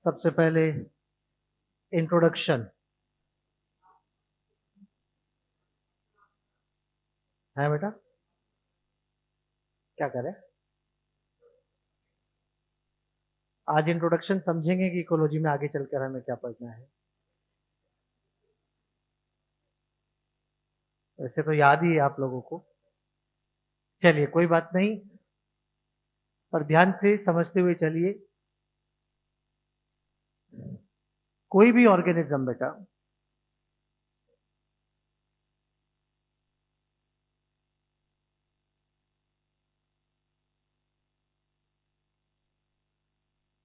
सबसे पहले इंट्रोडक्शन है बेटा, क्या करें? आज इंट्रोडक्शन समझेंगे कि इकोलॉजी में आगे चलकर हमें क्या पढ़ना है। वैसे तो याद ही है आप लोगों को, चलिए कोई बात नहीं, पर ध्यान से समझते हुए चलिए। कोई भी ऑर्गेनिज्म बेटा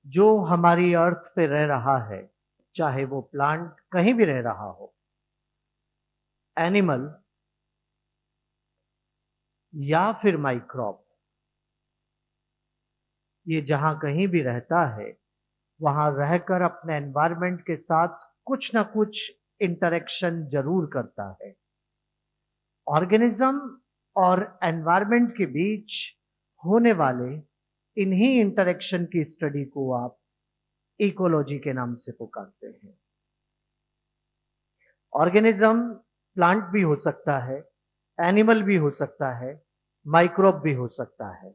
जो हमारी अर्थ पे रह रहा है, चाहे वो प्लांट कहीं भी रह रहा हो, एनिमल या फिर माइक्रोब, ये जहां कहीं भी रहता है वहां रहकर अपने एनवायरनमेंट के साथ कुछ ना कुछ इंटरेक्शन जरूर करता है। ऑर्गेनिज्म और एनवायरनमेंट के बीच होने वाले इन्हीं इंटरेक्शन की स्टडी को आप इकोलॉजी के नाम से पुकारते हैं। ऑर्गेनिज्म प्लांट भी हो सकता है, एनिमल भी हो सकता है, माइक्रोब भी हो सकता है।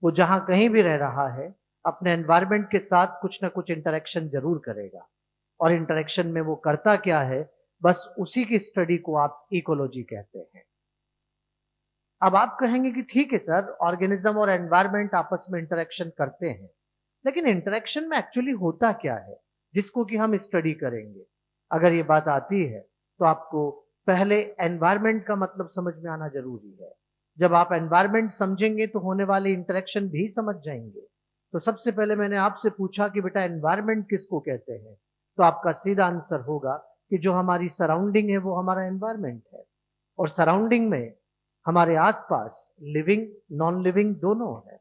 वो जहां कहीं भी रह रहा है अपने एनवायरनमेंट के साथ कुछ ना कुछ इंटरेक्शन जरूर करेगा, और इंटरेक्शन में वो करता क्या है, बस उसी की स्टडी को आप इकोलॉजी कहते हैं। अब आप कहेंगे कि ठीक है सर, ऑर्गेनिज्म और एनवायरनमेंट आपस में इंटरेक्शन करते हैं, लेकिन इंटरेक्शन में एक्चुअली होता क्या है जिसको कि हम स्टडी करेंगे? अगर ये बात आती है तो आपको पहले एनवायरनमेंट का मतलब समझ में आना जरूरी है। जब आप एनवायरनमेंट समझेंगे तो होने वाले इंटरेक्शन भी समझ जाएंगे। तो सबसे पहले मैंने आपसे पूछा कि बेटा एनवायरनमेंट किसको कहते हैं, तो आपका सीधा आंसर होगा कि जो हमारी सराउंडिंग है वो हमारा एनवायरनमेंट है। और सराउंडिंग में हमारे आसपास लिविंग नॉन लिविंग दोनों है।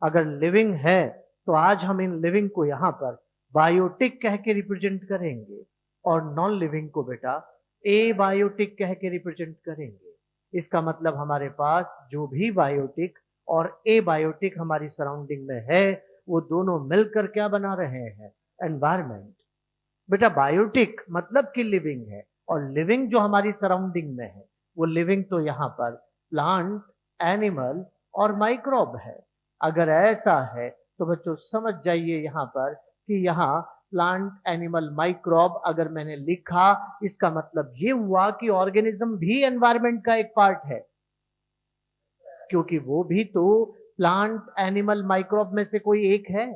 अगर लिविंग है तो आज हम इन लिविंग को यहाँ पर बायोटिक कह के रिप्रेजेंट करेंगे, और नॉन लिविंग को बेटा ए बायोटिक कह के रिप्रेजेंट करेंगे। इसका मतलब हमारे पास जो भी बायोटिक और ए बायोटिक हमारी सराउंडिंग में है, वो दोनों मिलकर क्या बना रहे हैं? एनवायरमेंट। बेटा बायोटिक मतलब कि लिविंग है, और लिविंग जो हमारी सराउंडिंग में है वो लिविंग तो यहाँ पर प्लांट, एनिमल और माइक्रोब है। अगर ऐसा है तो बच्चों समझ जाइए यहाँ पर कि यहाँ प्लांट, एनिमल, माइक्रोब अगर मैंने लिखा, इसका मतलब ये हुआ कि ऑर्गेनिज्म भी एनवायरनमेंट का एक पार्ट है, क्योंकि वो भी तो प्लांट, एनिमल, माइक्रोब में से कोई एक है।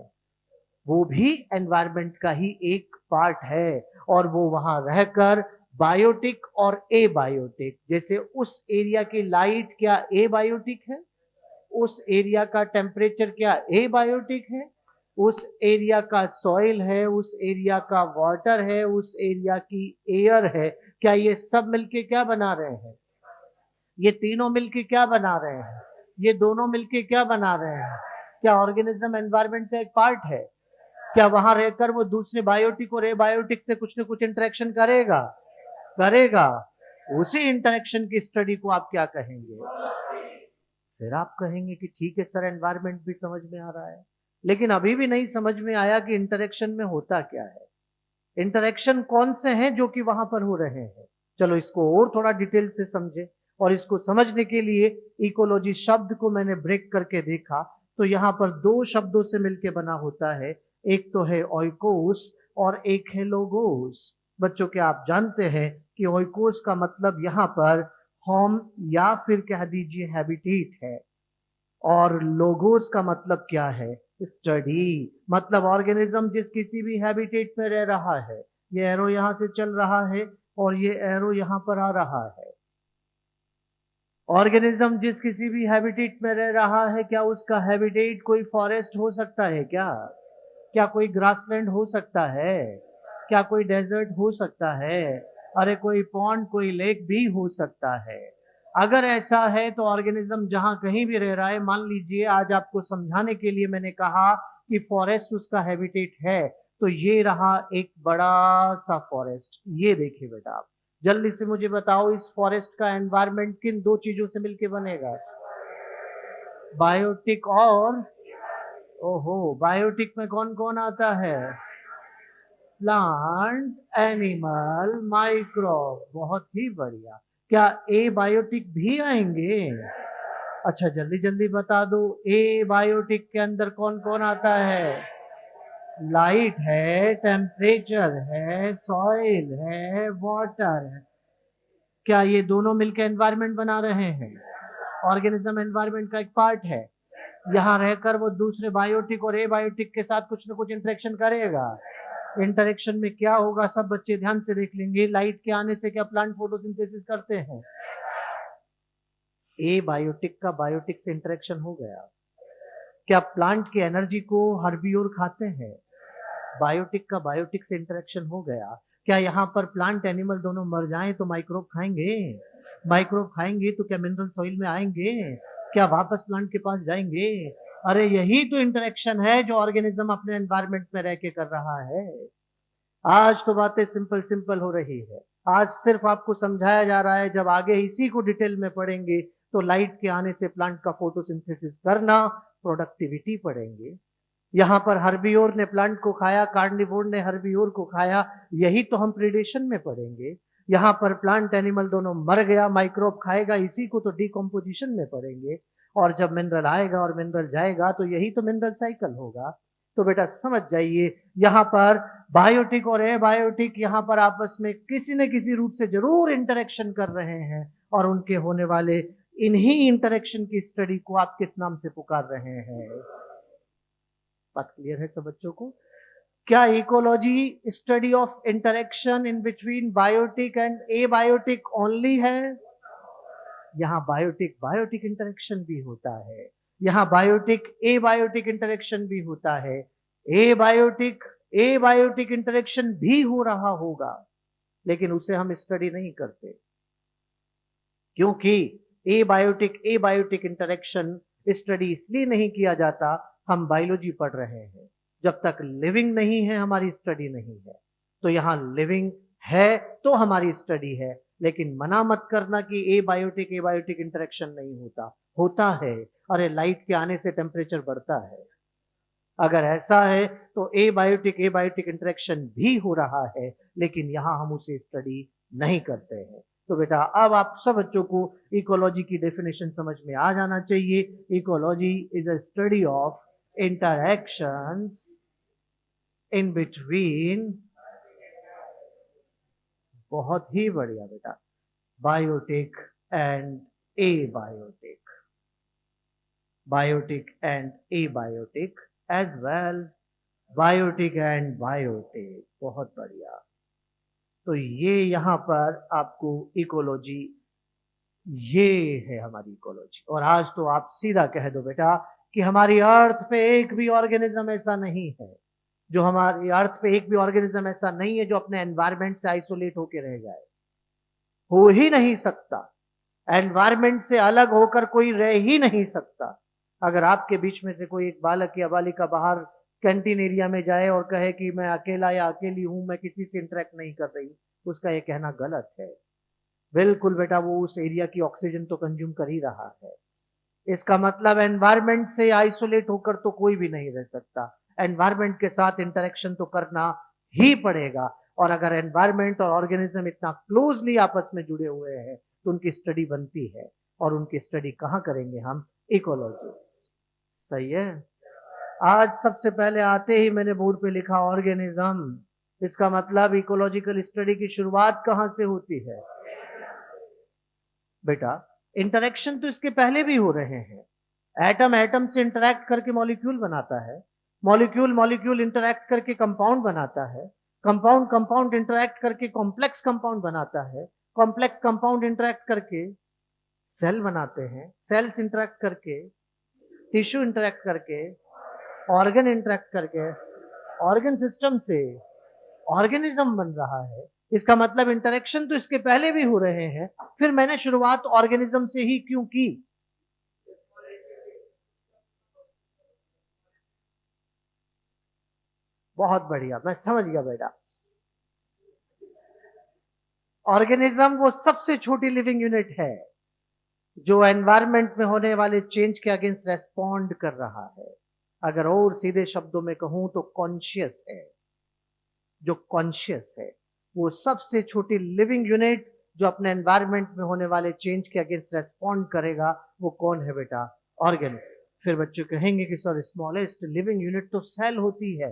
वो भी एनवायरनमेंट का ही एक पार्ट है, और वो वहां रहकर बायोटिक और ए बायोटिक, जैसे उस एरिया की लाइट क्या ए बायोटिक है, उस एरिया का टेम्परेचर क्या ए बायोटिक है, उस एरिया का सॉइल है, उस एरिया का वाटर है, उस एरिया की एयर है, क्या ये सब मिलके क्या बना रहे हैं? ये तीनों मिलके क्या बना रहे हैं? ये दोनों मिलके क्या बना रहे हैं? क्या ऑर्गेनिज्म एनवायरनमेंट का एक पार्ट है? क्या वहां रहकर वो दूसरे बायोटिक और एबायोटिक से कुछ न कुछ इंटरेक्शन करेगा? करेगा। उसी इंटरेक्शन की स्टडी को आप क्या कहेंगे? फिर आप कहेंगे कि ठीक है सर, एनवायरनमेंट भी समझ में आ रहा है, लेकिन अभी भी नहीं समझ में आया कि इंटरेक्शन में होता क्या है। इंटरेक्शन कौन से हैं जो कि वहां पर हो रहे हैं? चलो इसको और थोड़ा डिटेल से समझे, और इसको समझने के लिए इकोलॉजी शब्द को मैंने ब्रेक करके देखा, तो यहाँ पर दो शब्दों से मिलकर बना होता है। एक तो है ओइकोस और एक है लोगोस। बच्चों क्या आप जानते हैं कि ओइकोस का मतलब यहाँ पर होम या फिर कह दीजिए हैबिटेट है, और लोगोस का मतलब क्या है? स्टडी। मतलब ऑर्गेनिज्म जिस किसी भी हैबिटेट में रह रहा है, ये एरो यहां से चल रहा है और ये एरो यहां पर आ रहा है। ऑर्गेनिज्म जिस किसी भी हैबिटेट में रह रहा है, क्या उसका हैबिटेट कोई फॉरेस्ट हो सकता है क्या? क्या कोई ग्रासलैंड हो सकता है? क्या कोई डेजर्ट हो सकता है? अरे कोई पॉन्ड, कोई लेक भी हो सकता है। अगर ऐसा है तो ऑर्गेनिज्म जहां कहीं भी रह रहा है, मान लीजिए आज आपको समझाने के लिए मैंने कहा कि फॉरेस्ट उसका हैबिटेट है, तो ये रहा एक बड़ा सा फॉरेस्ट। ये देखिए बेटा, आप जल्दी से मुझे बताओ, इस फॉरेस्ट का एनवायरनमेंट किन दो चीजों से मिलकर बनेगा? बायोटिक और ओहो, बायोटिक में कौन कौन आता है? Plant, animal, microbe. बहुत ही बढ़िया। क्या एबायोटिक भी आएंगे? अच्छा, जल्दी जल्दी बता दो, एबायोटिक के अंदर कौन कौन आता है? लाइट है, टेम्परेचर है, सॉइल है, वाटर है। क्या ये दोनों मिलकर एनवायरनमेंट बना रहे हैं? ऑर्गेनिज्म एनवायरनमेंट का एक पार्ट है। यहाँ रहकर वो दूसरे बायोटिक और एबायोटिक के साथ कुछ न कुछ इंटरेक्शन करेगा। इंटरेक्शन में क्या होगा, सब बच्चे ध्यान से देख लेंगे। लाइट के आने से क्या प्लांट फोटोसिंथेसिस करते हैं? एबायोटिक का बायोटिक से इंटरेक्शन हो गया। क्या प्लांट की एनर्जी को हर्बियोर खाते हैं? बायोटिक का बायोटिक से इंटरेक्शन हो गया। क्या यहाँ पर प्लांट एनिमल दोनों मर जाएं तो माइक्रोब खाएंगे? माइक्रोब खाएंगे तो क्या मिनरल सॉइल में आएंगे? क्या वापस प्लांट के पास जाएंगे? अरे यही तो इंटरेक्शन है जो ऑर्गेनिज्म अपने एनवायरनमेंट में रह के कर रहा है। आज तो बातें सिंपल सिंपल हो रही है। आज सिर्फ आपको समझाया जा रहा है, जब आगे इसी को डिटेल में पढ़ेंगे तो लाइट के आने से प्लांट का फोटोसिंथेसिस करना, प्रोडक्टिविटी पढ़ेंगे। यहाँ पर हर्बियोर ने प्लांट को खाया, कार्निवोर ने हर्बियोर को खाया, यही तो हम प्रीडेशन में पढ़ेंगे। यहाँ पर प्लांट एनिमल दोनों मर गया, माइक्रोब खाएगा, इसी को तो डिकम्पोजिशन में पढ़ेंगे। और जब मिनरल आएगा और मिनरल जाएगा तो यही तो मिनरल साइकिल होगा। तो बेटा समझ जाइए, यहाँ पर बायोटिक और एबायोटिक यहाँ पर आपस में किसी न किसी रूप से जरूर इंटरेक्शन कर रहे हैं, और उनके होने वाले इन्हीं इंटरेक्शन की स्टडी को आप किस नाम से पुकार रहे हैं? बात क्लियर है सब बच्चों को? क्या ecology study of interaction in between biotic and abiotic only है? यहाँ बायोटिक बायोटिक इंटरेक्शन भी होता है, यहाँ बायोटिक एबायोटिक इंटरेक्शन भी होता है, एबायोटिक एबायोटिक इंटरेक्शन भी हो रहा होगा, लेकिन उसे हम स्टडी नहीं करते, क्योंकि एबायोटिक इंटरेक्शन स्टडी इसलिए नहीं किया जाता, हम बायोलॉजी पढ़ रहे हैं। जब तक लिविंग नहीं है हमारी स्टडी नहीं है। तो यहाँ लिविंग है तो हमारी स्टडी है, लेकिन मना मत करना कि एबायोटिक इंटरेक्शन नहीं होता। होता है। अरे लाइट के आने से टेम्परेचर बढ़ता है। अगर ऐसा है तो एबायोटिक इंटरेक्शन भी हो रहा है, लेकिन यहाँ हम उसे स्टडी नहीं करते हैं। तो बेटा अब आप सब बच्चों को इकोलॉजी की डेफिनेशन समझ में आ जाना चाहिए। Ecology is a study of interactions in between, बहुत ही बढ़िया बेटा, biotic and abiotic, biotic and abiotic as well, biotic and biotic. बहुत बढ़िया। तो ये यहाँ पर आपको इकोलॉजी, ये है हमारी इकोलॉजी। और आज तो आप सीधा कह दो बेटा कि हमारी अर्थ पे एक भी ऑर्गेनिज्म ऐसा नहीं है, जो हमारी अर्थ पे एक भी ऑर्गेनिज्म ऐसा नहीं है जो अपने एनवायरमेंट से आइसोलेट होकर रह जाए। हो ही नहीं सकता। एनवायरमेंट से अलग होकर कोई रह ही नहीं सकता। अगर आपके बीच में से कोई एक बालक या बालिका बाहर कैंटीन एरिया में जाए और कहे कि मैं अकेला या अकेली हूं, मैं किसी से इंटरेक्ट नहीं कर रही, उसका ये कहना गलत है। बिल्कुल बेटा, वो उस एरिया की ऑक्सीजन तो कंज्यूम कर ही रहा है। इसका मतलब एनवायरमेंट से आइसोलेट होकर तो कोई भी नहीं रह सकता। एनवायरमेंट के साथ इंटरेक्शन तो करना ही पड़ेगा। और अगर एनवायरमेंट और ऑर्गेनिज्म इतना क्लोजली आपस में जुड़े हुए हैं तो उनकी स्टडी बनती है। और उनकी स्टडी कहाँ करेंगे हम? इकोलॉजी। सही है। आज सबसे पहले आते ही मैंने बोर्ड पे लिखा ऑर्गेनिज्म। इसका मतलब इकोलॉजिकल स्टडी की शुरुआत कहां से होती है? बेटा इंटरेक्शन तो इसके पहले भी हो रहे हैं। एटम एटम से इंटरैक्ट करके मॉलिक्यूल बनाता है, मॉलिक्यूल मॉलिक्यूल इंटरैक्ट करके कंपाउंड बनाता है, कंपाउंड कंपाउंड इंटरैक्ट करके कॉम्प्लेक्स कंपाउंड बनाता है, कॉम्प्लेक्स कंपाउंड इंटरैक्ट करके सेल बनाते हैं, सेल्स इंटरैक्ट करके टिश्यू इंटरैक्ट करके ऑर्गन इंटरैक्ट करके ऑर्गन सिस्टम से ऑर्गेनिज्म बन रहा है। इसका मतलब इंटरेक्शन तो इसके पहले भी हो रहे हैं। फिर मैंने शुरुआत ऑर्गेनिज्म से ही क्यों की? बहुत बढ़िया, मैं समझ गया बेटा। ऑर्गेनिज्म वो सबसे छोटी लिविंग यूनिट है जो एनवायरनमेंट में होने वाले चेंज के अगेंस्ट रेस्पॉन्ड कर रहा है। अगर और सीधे शब्दों में कहूं तो कॉन्शियस है। जो कॉन्शियस है, वो सबसे छोटी लिविंग यूनिट जो अपने एनवायरनमेंट में होने वाले चेंज के अगेंस्ट रेस्पॉन्ड करेगा, वो कौन है बेटा? ऑर्गेन। फिर बच्चे कहेंगे कि सर स्मॉलेस्ट लिविंग यूनिट तो सेल होती है।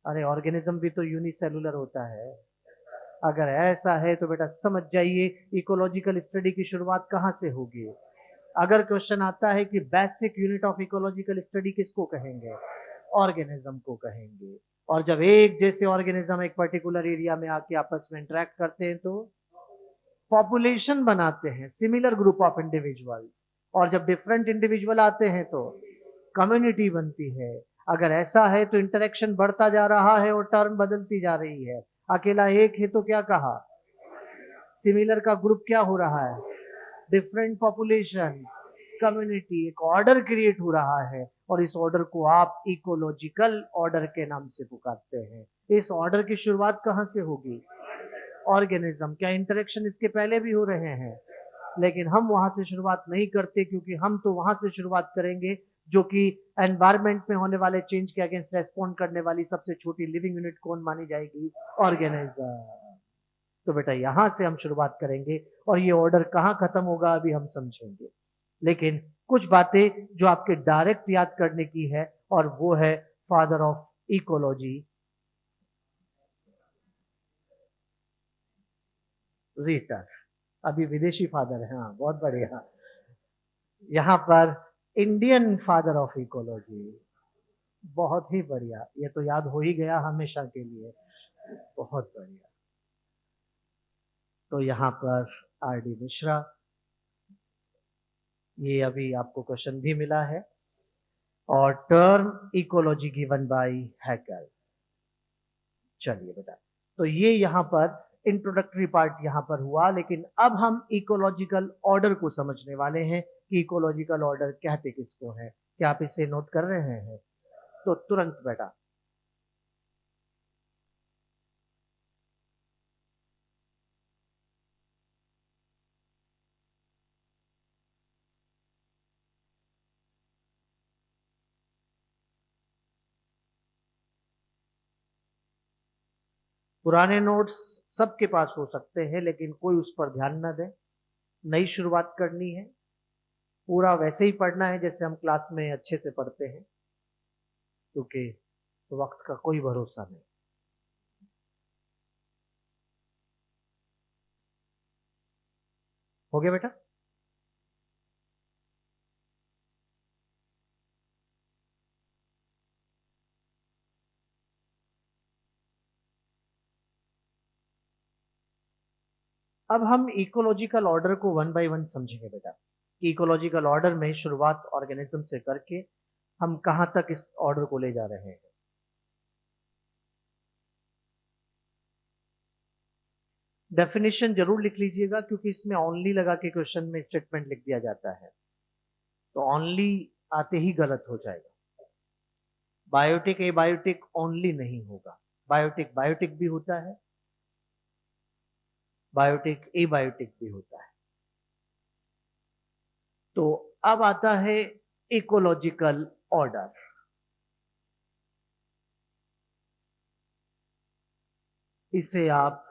अरे ऑर्गेनिज्म भी तो यूनिसेलुलर होता है। अगर ऐसा है तो बेटा समझ जाइए इकोलॉजिकल स्टडी की शुरुआत कहां से होगी। अगर क्वेश्चन आता है कि basic unit of ecological study किसको कहेंगे? ऑर्गेनिज्म को कहेंगे। और जब एक जैसे ऑर्गेनिज्म एक पर्टिकुलर एरिया में आके आपस में इंटरेक्ट करते हैं तो पॉपुलेशन बनाते हैं, सिमिलर ग्रुप ऑफ इंडिविजुअल्स। और जब डिफरेंट इंडिविजुअल आते हैं तो कम्युनिटी बनती है। अगर ऐसा है तो इंटरेक्शन बढ़ता जा रहा है और टर्म बदलती जा रही है। अकेला एक है तो क्या कहा? सिमिलर का ग्रुप क्या हो रहा है? डिफरेंट पॉपुलेशन, कम्युनिटी, एक ऑर्डर क्रिएट हो रहा है। और इस ऑर्डर को आप इकोलॉजिकल ऑर्डर के नाम से पुकारते हैं। इस ऑर्डर की शुरुआत कहां से होगी? ऑर्गेनिज्म। क्या इंटरेक्शन इसके पहले भी हो रहे हैं? लेकिन हम वहां से शुरुआत नहीं करते, क्योंकि हम तो वहां से शुरुआत करेंगे जो कि एनवायरमेंट में होने वाले चेंज के अगेंस्ट रेस्पॉन्ड करने वाली सबसे छोटी लिविंग यूनिट कौन मानी जाएगी? ऑर्गेनिज्म। तो बेटा यहां से हम शुरुआत करेंगे और ये ऑर्डर कहां खत्म होगा अभी हम समझेंगे। लेकिन कुछ बातें जो आपके डायरेक्ट याद करने की है, और वो है फादर ऑफ इकोलॉजी, रीटर। अभी विदेशी फादर है, हाँ बहुत बढ़िया। यहाँ पर इंडियन फादर ऑफ इकोलॉजी, बहुत ही बढ़िया। ये तो याद हो ही गया हमेशा के लिए, बहुत बढ़िया। तो यहाँ पर आर डी मिश्रा, ये अभी आपको क्वेश्चन भी मिला है। और term ecology given by Hückel. चलिए बेटा, तो ये यहाँ पर इंट्रोडक्टरी पार्ट यहाँ पर हुआ। लेकिन अब हम इकोलॉजिकल ऑर्डर को समझने वाले हैं कि इकोलॉजिकल ऑर्डर कहते किसको है। क्या आप इसे नोट कर रहे हैं? तो तुरंत बेटा, पुराने नोट्स सबके पास हो सकते हैं, लेकिन कोई उस पर ध्यान न दे। नई शुरुआत करनी है, पूरा वैसे ही पढ़ना है जैसे हम क्लास में अच्छे से पढ़ते हैं, क्योंकि वक्त का कोई भरोसा नहीं। हो गया बेटा? अब हम इकोलॉजिकल ऑर्डर को वन बाय वन समझेंगे बेटा, कि इकोलॉजिकल ऑर्डर में शुरुआत ऑर्गेनिज्म से करके हम कहां तक इस ऑर्डर को ले जा रहे हैं। डेफिनेशन जरूर लिख लीजिएगा, क्योंकि इसमें ओनली लगा के क्वेश्चन में स्टेटमेंट लिख दिया जाता है, तो ओनली आते ही गलत हो जाएगा। बायोटिक ए बायोटिक ओनली नहीं होगा। बायोटिक बायोटिक भी होता है, बायोटिक ए बायोटिक भी होता है। तो अब आता है इकोलॉजिकल ऑर्डर। इसे आप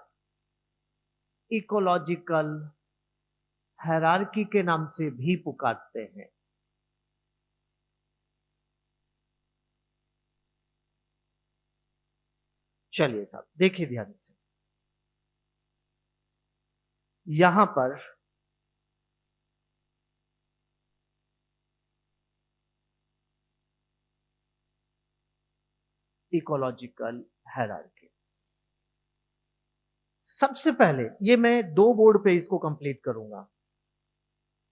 इकोलॉजिकल हायरार्की के नाम से भी पुकारते हैं। चलिए साहब देखिए ध्यान से, यहां पर इकोलॉजिकल हायरार्की। सबसे पहले ये मैं दो बोर्ड पे इसको कंप्लीट करूंगा,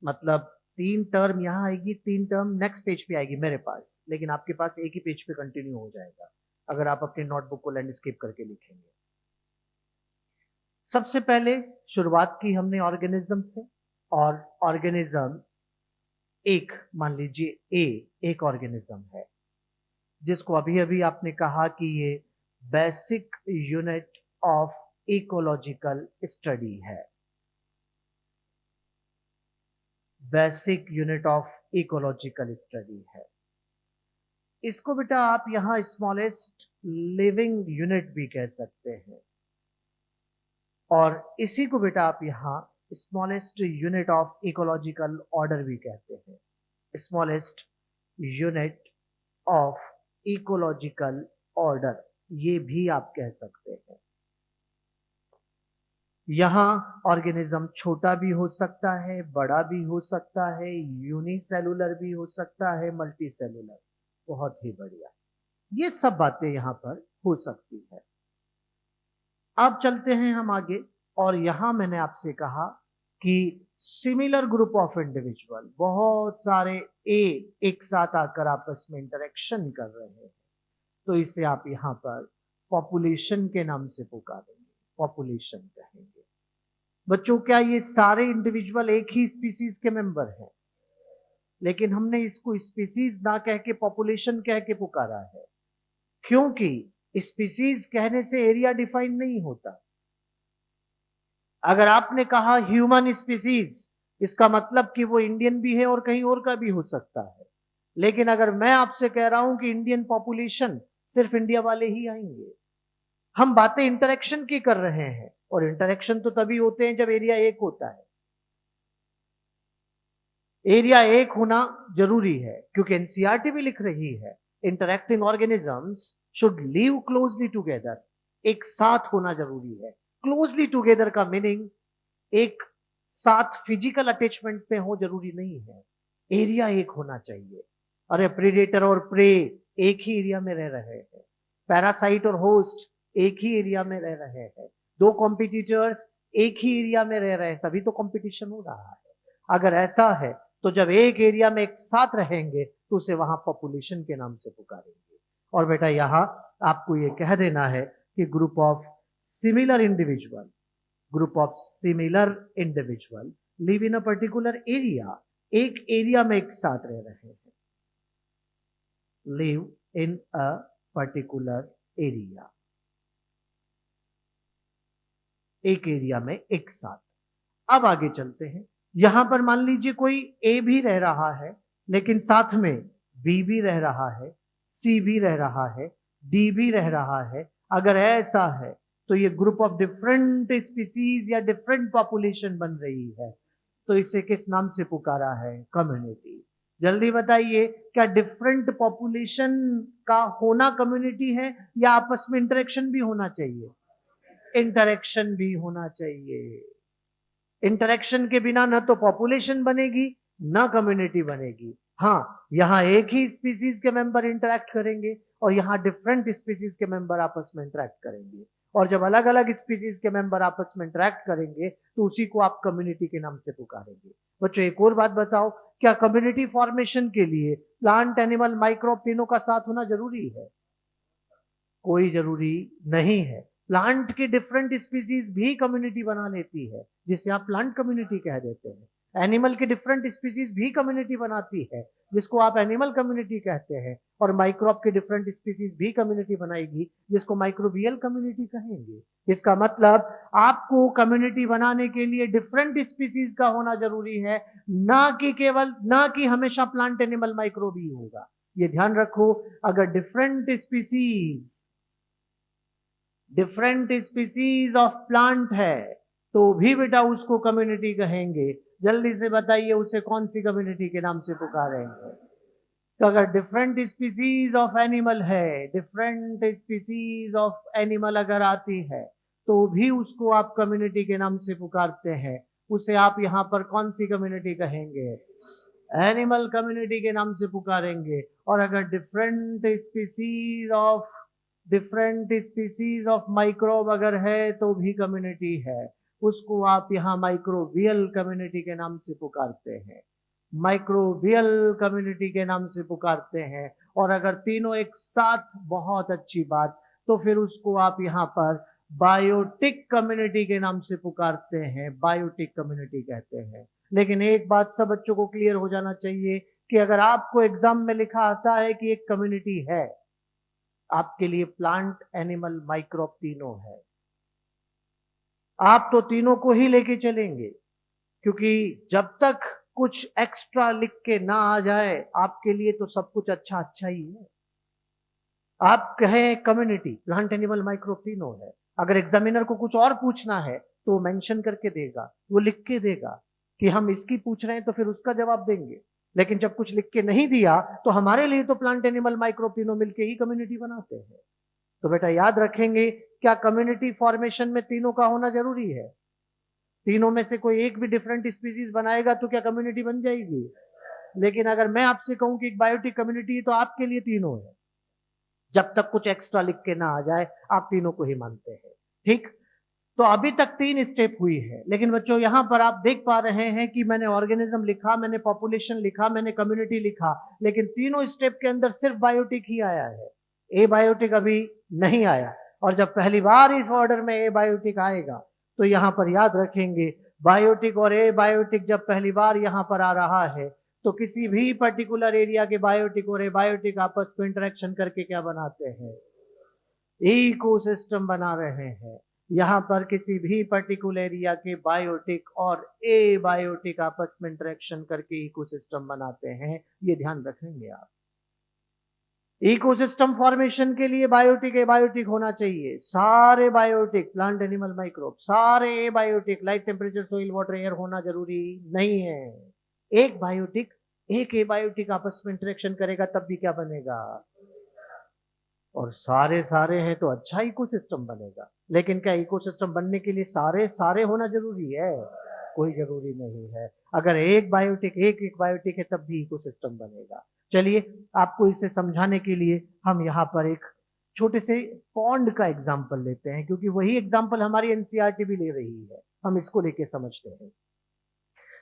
मतलब 3 टर्म यहां आएगी, 3 टर्म नेक्स्ट पेज पे आएगी मेरे पास, लेकिन आपके पास एक ही पेज पे कंटिन्यू हो जाएगा अगर आप अपनी नोटबुक को लैंडस्केप करके लिखेंगे। सबसे पहले शुरुआत की हमने ऑर्गेनिज्म से, और ऑर्गेनिज्म एक, मान लीजिए ए एक ऑर्गेनिज्म है, जिसको अभी अभी आपने कहा कि ये basic unit of ecological study है। Basic unit of ecological study है। इसको बेटा आप यहां स्मॉलेस्ट लिविंग यूनिट भी कह सकते हैं। और इसी को बेटा आप यहाँ smallest unit of ecological order भी कहते हैं। Smallest unit of ecological order, ये भी आप कह सकते हैं। यहाँ ऑर्गेनिज्म छोटा भी हो सकता है, बड़ा भी हो सकता है, यूनिसेलुलर भी हो सकता है, मल्टी सेलुलर। बहुत ही बढ़िया, ये सब बातें यहाँ पर हो सकती है। अब चलते हैं हम आगे, और यहां मैंने आपसे कहा कि सिमिलर ग्रुप ऑफ इंडिविजुअल, बहुत सारे एक साथ आकर आपस में इंटरेक्शन कर रहे हैं, तो इसे आप यहां पर पॉपुलेशन के नाम से पुकारेंगे, पॉपुलेशन कहेंगे। बच्चों, क्या ये सारे इंडिविजुअल एक ही स्पीसीज के मेंबर हैं? लेकिन हमने इसको स्पीसीज ना कह के पॉपुलेशन कह के पुकारा है, क्योंकि स्पीसीज कहने से एरिया डिफाइन नहीं होता। अगर आपने कहा ह्यूमन स्पीसीज, इसका मतलब कि वो इंडियन भी है और कहीं और का भी हो सकता है। लेकिन अगर मैं आपसे कह रहा हूं कि इंडियन पॉपुलेशन, सिर्फ इंडिया वाले ही आएंगे। हम बातें इंटरेक्शन की कर रहे हैं, और इंटरेक्शन तो तभी होते हैं जब एरिया एक होता है। एरिया एक होना जरूरी है, क्योंकि एनसीईआरटी भी लिख रही है interacting organisms should live closely together. एक साथ होना जरूरी है। क्लोजली टुगेदर का मीनिंग एक साथ फिजिकल अटैचमेंट में हो जरूरी नहीं है, एरिया एक होना चाहिए। अरे प्रीडेटर और प्रे एक ही एरिया में रह रहे हैं, पैरासाइट और होस्ट एक ही एरिया में रह रहे हैं, दो कॉम्पिटिटर्स एक ही एरिया में रह रहे हैं, तभी तो कंपटीशन हो रहा है। अगर ऐसा है तो जब एक एरिया में एक साथ रहेंगे तो उसे वहां पॉपुलेशन के नाम से पुकारेंगे। और बेटा यहां आपको ये कह देना है कि group of similar individual, group of similar individual live in a particular area, एक एरिया में एक साथ रह रहे हैं, live in a particular area, एक एरिया में एक साथ। अब आगे चलते हैं। यहां पर मान लीजिए कोई ए भी रह रहा है, लेकिन साथ में बी भी रह रहा है, सी भी रह रहा है, डी भी रह रहा है। अगर ऐसा है तो ये ग्रुप ऑफ डिफरेंट स्पीसीज या डिफरेंट पॉपुलेशन बन रही है, तो इसे किस नाम से पुकारा है? कम्युनिटी। जल्दी बताइए, क्या डिफरेंट पॉपुलेशन का होना कम्युनिटी है, या आपस में इंटरेक्शन भी होना चाहिए? इंटरेक्शन भी होना चाहिए। इंटरेक्शन के बिना न तो पॉपुलेशन बनेगी, ना कम्युनिटी बनेगी। हाँ, यहाँ एक ही स्पीसीज के मेंबर इंटरेक्ट करेंगे, और यहाँ डिफरेंट स्पीसीज के मेंबर आपस में इंटरेक्ट करेंगे। और जब अलग अलग स्पीसीज के मेंबर आपस में इंटरेक्ट करेंगे तो उसी को आप कम्युनिटी के नाम से पुकारेंगे। बच्चों, एक और बात बताओ, क्या कम्युनिटी फॉर्मेशन के लिए प्लांट, एनिमल, माइक्रोब तीनों का साथ होना जरूरी है? कोई जरूरी नहीं है। प्लांट की डिफरेंट स्पीसीज भी कम्युनिटी बना लेती है, जिसे आप प्लांट कम्युनिटी कह देते हैं। एनिमल की डिफरेंट स्पीसीज भी कम्युनिटी बनाती है, जिसको आप एनिमल कम्युनिटी कहते हैं। और माइक्रोब की डिफरेंट स्पीसीज भी कम्युनिटी बनाएगी, जिसको माइक्रोबियल कम्युनिटी कहेंगे। इसका मतलब आपको कम्युनिटी बनाने के लिए डिफरेंट स्पीसीज का होना जरूरी है, ना कि हमेशा प्लांट, एनिमल, माइक्रोब ही होगा। ये ध्यान रखो। अगर डिफरेंट स्पीसीज ऑफ प्लांट है तो भी बेटा उसको कम्युनिटी कहेंगे। जल्दी से बताइए, उसे कौन सी कम्युनिटी के नाम से पुकारेंगे? तो अगर डिफरेंट स्पीसीज ऑफ एनिमल है, डिफरेंट स्पीसीज ऑफ एनिमल अगर आती है, तो भी उसको आप कम्युनिटी के नाम से पुकारते हैं। उसे आप यहां पर कौन सी कम्युनिटी कहेंगे? एनिमल कम्युनिटी के नाम से पुकारेंगे। और अगर डिफरेंट स्पीसीज ऑफ माइक्रोब अगर है तो भी कम्युनिटी है, उसको आप यहाँ माइक्रोबियल कम्युनिटी के नाम से पुकारते हैं, माइक्रोबियल कम्युनिटी के नाम से पुकारते हैं। और अगर तीनों एक साथ, बहुत अच्छी बात, तो फिर उसको आप यहाँ पर बायोटिक कम्युनिटी के नाम से पुकारते हैं, बायोटिक कम्युनिटी कहते हैं। लेकिन एक बात सब बच्चों को क्लियर हो जाना चाहिए कि अगर आपको एग्जाम में लिखा आता है कि एक कम्युनिटी है, आपके लिए प्लांट, एनिमल, माइक्रोब तीनों है, आप तो तीनों को ही लेके चलेंगे, क्योंकि जब तक कुछ एक्स्ट्रा लिख के ना आ जाए, आपके लिए तो सब कुछ अच्छा अच्छा ही है। आप कहें कम्युनिटी, प्लांट एनिमल माइक्रोब तीनों है। अगर एग्जामिनर को कुछ और पूछना है तो मेंशन करके देगा, वो लिख के देगा कि हम इसकी पूछ रहे हैं, तो फिर उसका जवाब देंगे। लेकिन जब कुछ लिख के नहीं दिया तो हमारे लिए तो प्लांट एनिमल माइक्रोब तीनों मिलके ही कम्युनिटी बनाते हैं। तो बेटा याद रखेंगे, क्या कम्युनिटी फॉर्मेशन में तीनों का होना जरूरी है? तीनों में से कोई एक भी डिफरेंट स्पीसीज बनाएगा तो क्या कम्युनिटी बन जाएगी? लेकिन अगर मैं आपसे कहूं कि एक बायोटिक कम्युनिटी है, तो आपके लिए तीनों है। जब तक कुछ एक्स्ट्रा लिख के ना आ जाए, आप तीनों को ही मानते हैं। ठीक, तो अभी तक 3 स्टेप हुई है। लेकिन बच्चों यहां पर आप देख पा रहे हैं कि मैंने ऑर्गेनिज्म लिखा, मैंने पॉपुलेशन लिखा, मैंने कम्युनिटी लिखा, लेकिन तीनों स्टेप के अंदर सिर्फ बायोटिक ही आया है, ए बायोटिक अभी नहीं आया। और जब पहली बार इस ऑर्डर में ए बायोटिक आएगा तो यहां पर याद रखेंगे, बायोटिक और ए बायोटिक जब पहली बार यहां पर आ रहा है तो किसी भी पर्टिकुलर एरिया के बायोटिक और ए बायोटिक आपस में इंटरेक्शन करके क्या बनाते हैं? इकोसिस्टम बना रहे हैं। यहाँ पर किसी भी पर्टिकुलर एरिया के बायोटिक और ए बायोटिक आपस में इंटरेक्शन करके इकोसिस्टम बनाते हैं, ये ध्यान रखेंगे आप। इकोसिस्टम फॉर्मेशन के लिए बायोटिक ए बायोटिक होना चाहिए। सारे बायोटिक, प्लांट एनिमल माइक्रोब, सारे abiotic, light temperature soil water air होना जरूरी नहीं है। एक बायोटिक एक ए बायोटिक आपस में इंटरेक्शन करेगा तब भी क्या बनेगा? और सारे सारे हैं तो अच्छा इकोसिस्टम बनेगा। लेकिन क्या इकोसिस्टम बनने के लिए सारे सारे होना जरूरी है? कोई जरूरी नहीं है। अगर एक बायोटिक एक एक बायोटिक है तब भी इकोसिस्टम बनेगा। चलिए आपको इसे समझाने के लिए हम यहाँ पर एक छोटे से पॉन्ड का एग्जाम्पल लेते हैं, क्योंकि वही एग्जाम्पल हमारी एनसीईआरटी भी ले रही है। हम इसको लेके समझते हैं।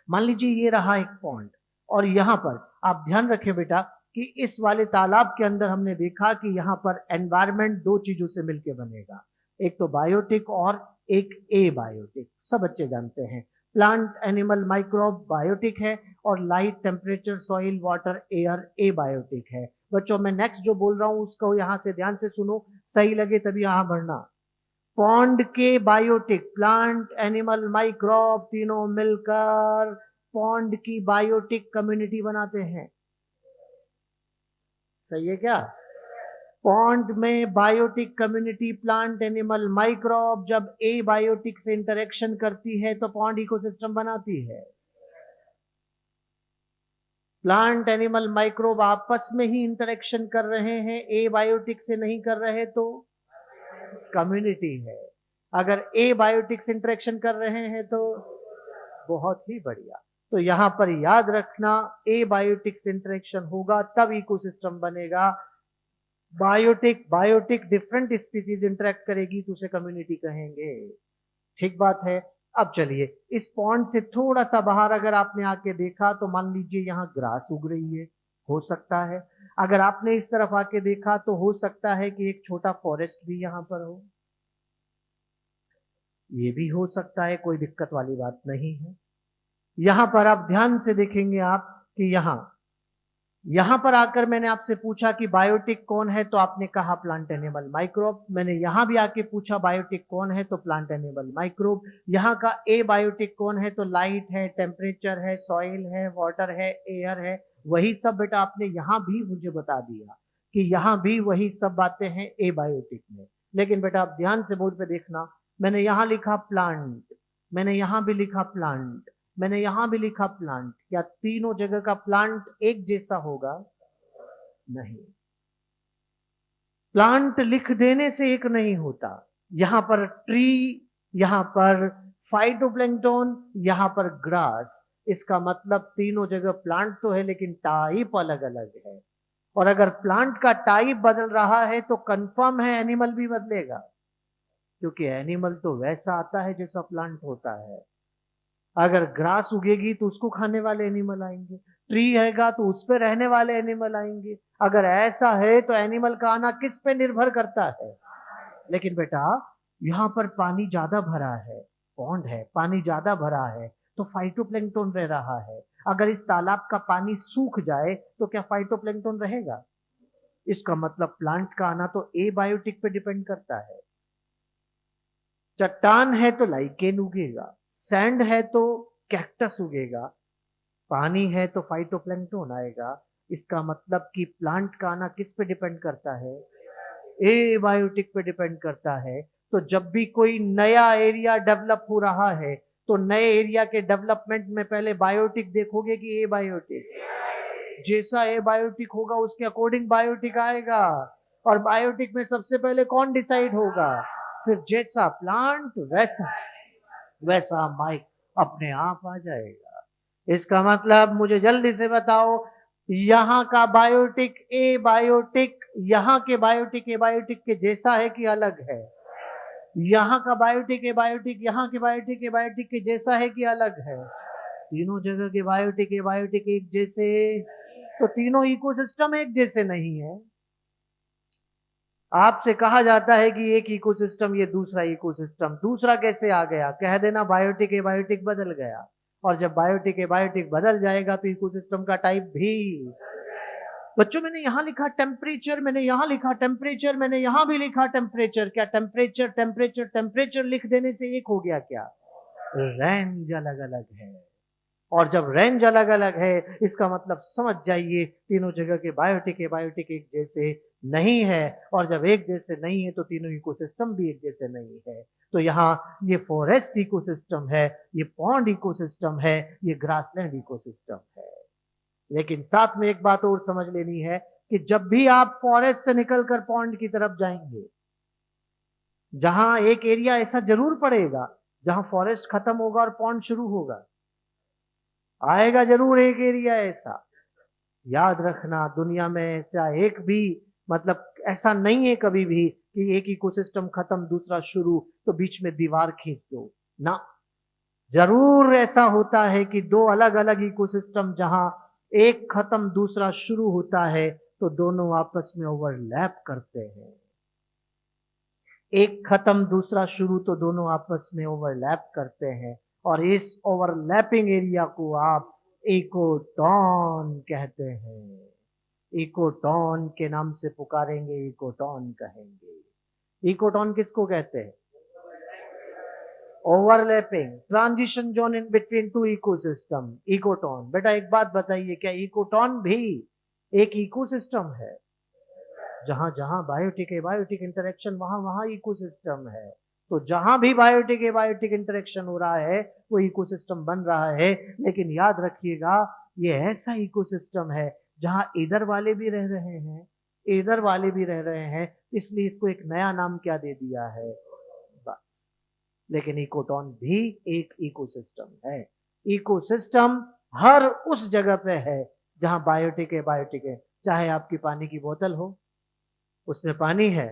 मान लीजिए ये रहा एक पॉन्ड, और यहाँ पर आप ध्यान रखें बेटा कि इस वाले तालाब के अंदर हमने देखा कि यहाँ पर एनवायरमेंट 2 चीजों से मिलकर बनेगा, एक तो बायोटिक और एक ए बायोटिक। सब बच्चे जानते हैं प्लांट एनिमल माइक्रोब बायोटिक है और light temperature soil water air abiotic है। बच्चों मैं नेक्स्ट जो बोल रहा हूं उसको यहाँ से ध्यान से सुनो, सही लगे तभी यहाँ बढ़ना। पॉन्ड के बायोटिक, प्लांट एनिमल माइक्रोब तीनों मिलकर पॉन्ड की बायोटिक कम्युनिटी बनाते हैं। सही है क्या? पॉन्ड में biotic community plant animal microbe जब ए बायोटिक से इंटरेक्शन करती है तो पॉन्ड इकोसिस्टम बनाती है। प्लांट एनिमल माइक्रोब आपस में ही इंटरेक्शन कर रहे हैं, ए बायोटिक से नहीं कर रहे तो कम्युनिटी है। अगर ए बायोटिक से इंटरेक्शन कर रहे हैं तो बहुत ही बढ़िया। तो यहां पर याद रखना, ए बायोटिक से इंटरेक्शन होगा तब इकोसिस्टम बनेगा। Biotic biotic different species interact करेगी तो उसे कम्युनिटी कहेंगे। ठीक बात है। अब चलिए इस पॉन्ड से थोड़ा सा बाहर अगर आपने आके देखा तो मान लीजिए यहाँ ग्रास उग रही है, हो सकता है। अगर आपने इस तरफ आके देखा तो हो सकता है कि एक छोटा फॉरेस्ट भी यहाँ पर हो, ये भी हो सकता है, कोई दिक्कत वाली बात नहीं है। यहां पर आप ध्यान से देखेंगे आप कि यहां पर आकर मैंने आपसे पूछा कि बायोटिक कौन है तो आपने कहा प्लांट एनिमल माइक्रोब। मैंने यहां भी आके पूछा बायोटिक कौन है तो प्लांट एनिमल माइक्रोब। यहां का ए बायोटिक कौन है तो लाइट है, टेम्परेचर है, सॉइल है, वाटर है, एयर है। वही सब बेटा आपने यहां भी मुझे बता दिया कि यहां भी वही सब बातें हैं ए बायोटिक में। लेकिन बेटा आप ध्यान से बोर्ड पे देखना, मैंने यहां लिखा प्लांट, मैंने यहां भी लिखा प्लांट, मैंने यहां भी लिखा प्लांट। क्या तीनों जगह का प्लांट एक जैसा होगा? नहीं। प्लांट लिख देने से एक नहीं होता। यहां पर ट्री, यहां पर फाइटोप्लैंक्टन, यहां पर ग्रास। इसका मतलब तीनों जगह प्लांट तो है लेकिन टाइप अलग अलग है। और अगर प्लांट का टाइप बदल रहा है तो कंफर्म है एनिमल भी बदलेगा, क्योंकि एनिमल तो वैसा आता है जैसा प्लांट होता है। अगर ग्रास उगेगी तो उसको खाने वाले एनिमल आएंगे, ट्री रहेगा तो उस पे रहने वाले एनिमल आएंगे। अगर ऐसा है तो एनिमल का आना किस पे निर्भर करता है? लेकिन बेटा यहाँ पर पानी ज्यादा भरा है, पॉन्ड है, पानी ज्यादा भरा है तो फाइटोप्लैंक्टन रह रहा है। अगर इस तालाब का पानी सूख जाए तो क्या फाइटोप्लैंक्टन रहेगा? इसका मतलब प्लांट का आना तो ए बायोटिक पे डिपेंड करता है। चट्टान है तो लाइकेन उगेगा, सैंड है तो कैक्टस उगेगा, पानी है तो फाइटोप्लैंक्टन आएगा। इसका मतलब कि प्लांट का आना किस पे डिपेंड करता है? एबायोटिक पे डिपेंड करता है। तो जब भी कोई नया एरिया डेवलप हो रहा है तो नए एरिया के डेवलपमेंट में पहले बायोटिक देखोगे कि एबायोटिक? जैसा एबायोटिक होगा उसके अकॉर्डिंग बायोटिक आएगा। और बायोटिक में सबसे पहले कौन डिसाइड होगा? फिर जैसा प्लांट वैसा वैसा माइक अपने आप आ जाएगा। इसका मतलब मुझे जल्दी से बताओ, यहाँ का बायोटिक ए बायोटिक यहाँ के बायोटिक ए बायोटिक के जैसा है कि अलग है? यहाँ का बायोटिक ए बायोटिक यहाँ के बायोटिक ए बायोटिक के जैसा है कि अलग है? तीनों जगह के बायोटिक ए बायोटिक एक जैसे, तो तीनों इकोसिस्टम एक जैसे नहीं है। आपसे कहा जाता है कि एक इकोसिस्टम ये दूसरा इकोसिस्टम, दूसरा कैसे आ गया? कह देना बायोटिक ए बायोटिक बदल गया। और जब बायोटिक ए बायोटिक बदल जाएगा तो इकोसिस्टम का टाइप भी। बच्चों मैंने यहां लिखा टेम्परेचर, मैंने यहां लिखा टेम्परेचर, मैंने यहां भी लिखा टेम्परेचर। क्या टेम्परेचर टेम्परेचर टेम्परेचर लिख देने से एक हो गया क्या? रेंज अलग अलग है। और जब रेंज अलग अलग है इसका मतलब समझ जाइए तीनों जगह के बायोटिक ए बायोटिक एक जैसे नहीं है। और जब एक जैसे नहीं है तो तीनों इकोसिस्टम भी एक जैसे नहीं है। तो यहाँ ये फॉरेस्ट इकोसिस्टम है, ये पॉन्ड इकोसिस्टम है, ये ग्रासलैंड इकोसिस्टम है। लेकिन साथ में एक बात और समझ लेनी है कि जब भी आप फॉरेस्ट से निकलकर पॉन्ड की तरफ जाएंगे, जहां एक एरिया ऐसा जरूर पड़ेगा जहां फॉरेस्ट खत्म होगा और पॉन्ड शुरू होगा। आएगा जरूर एक एरिया ऐसा। याद रखना दुनिया में ऐसा एक भी मतलब ऐसा नहीं है कभी भी कि एक इकोसिस्टम खत्म दूसरा शुरू तो बीच में दीवार खींच दो ना। जरूर ऐसा होता है कि दो अलग अलग इकोसिस्टम जहां एक खत्म दूसरा शुरू होता है तो दोनों आपस में ओवरलैप करते हैं। एक खत्म दूसरा शुरू तो दोनों आपस में ओवरलैप करते हैं। और इस ओवरलैपिंग एरिया को आप इकोटॉन कहते हैं। इकोटॉन के नाम से पुकारेंगे, इकोटॉन कहेंगे। इकोटॉन किसको कहते हैं? Overlapping transition zone in between two ecosystem, ecotone. बेटा एक बात बताइए, क्या इकोटॉन भी एक इकोसिस्टम है? जहां जहां बायोटिक ए बायोटिक इंटरेक्शन वहां वहां इकोसिस्टम है। तो जहां भी बायोटिक ए बायोटिक इंटरेक्शन हो रहा है वो इकोसिस्टम बन रहा है। लेकिन याद रखिएगा ये ऐसा इकोसिस्टम है जहां इधर वाले भी रह रहे हैं, इधर वाले भी रह रहे हैं, इसलिए इसको एक नया नाम क्या दे दिया है? बस। लेकिन इकोटॉन भी एक इकोसिस्टम है। इकोसिस्टम हर उस जगह पे है जहां बायोटिक है बायोटिक है। चाहे आपकी पानी की बोतल हो, उसमें पानी है,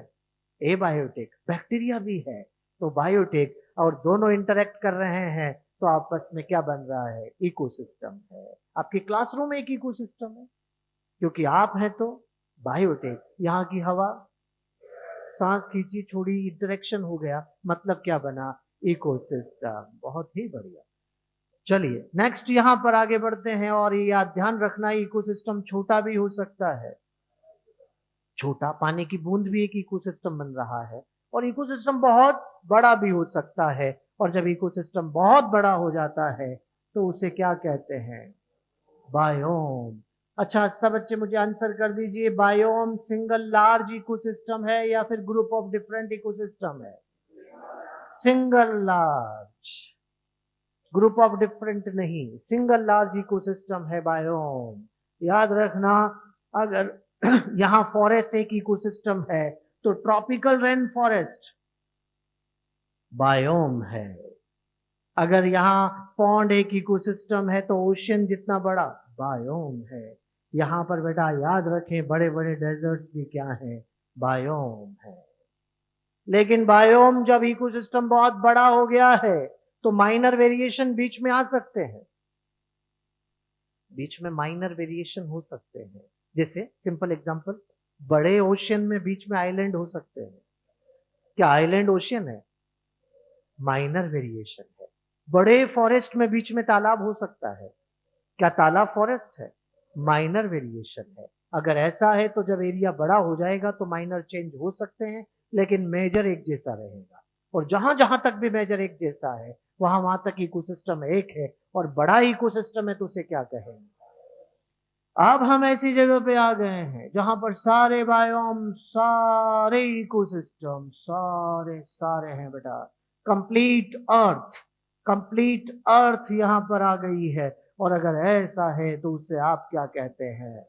एबायोटिक, बैक्टीरिया भी है तो बायोटिक, और दोनों इंटरेक्ट कर रहे हैं तो आपस में क्या बन रहा है? इकोसिस्टम है। आपकी क्लासरूम एक इकोसिस्टम है क्योंकि आप हैं तो बायोटिक। यहाँ की हवा सांस खींची छोड़ी इंटरेक्शन हो गया, मतलब क्या बना? इकोसिस्टम। बहुत ही बढ़िया। चलिए नेक्स्ट यहां पर आगे बढ़ते हैं। और ये याद ध्यान रखना इकोसिस्टम छोटा भी हो सकता है। छोटा पानी की बूंद भी एक इकोसिस्टम बन रहा है। और इकोसिस्टम बहुत बड़ा भी हो सकता है। और जब इकोसिस्टम बहुत बड़ा हो जाता है तो उसे क्या कहते हैं? बायोम। अच्छा सब बच्चे मुझे आंसर कर दीजिए, बायोम सिंगल लार्ज इकोसिस्टम है या फिर ग्रुप ऑफ डिफरेंट इकोसिस्टम है? Single large, group of different नहीं, सिंगल लार्ज इकोसिस्टम है बायोम। याद रखना अगर यहां फॉरेस्ट एक इकोसिस्टम है तो ट्रॉपिकल रेन फॉरेस्ट बायोम है। अगर यहाँ पॉन्ड एक इकोसिस्टम है तो ओशियन जितना बड़ा बायोम है। यहाँ पर बेटा याद रखें बड़े बड़े डेजर्ट्स भी क्या हैं? बायोम है। लेकिन बायोम जब इकोसिस्टम बहुत बड़ा हो गया है तो माइनर वेरिएशन बीच में आ सकते हैं। बीच में माइनर वेरिएशन हो सकते हैं। जैसे सिंपल एग्जांपल, बड़े ओशियन में बीच में आइलैंड हो सकते हैं। क्या आइलैंड ओशियन है? माइनर वेरिएशन है। बड़े फॉरेस्ट में बीच में तालाब हो सकता है। क्या तालाब फॉरेस्ट है? माइनर वेरिएशन है। अगर ऐसा है तो जब एरिया बड़ा हो जाएगा तो माइनर चेंज हो सकते हैं लेकिन मेजर एक जैसा रहेगा। और जहां जहां तक भी मेजर एक जैसा है वहां वहां तक इकोसिस्टम एक है। और बड़ा इकोसिस्टम है तो उसे क्या कहेंगे? अब हम ऐसी जगह पे आ गए हैं जहां पर सारे बायोम, सारे इकोसिस्टम, सारे सारे हैं बेटा। कंप्लीट अर्थ, कंप्लीट अर्थ यहां पर आ गई है। और अगर ऐसा है तो उसे आप क्या कहते हैं?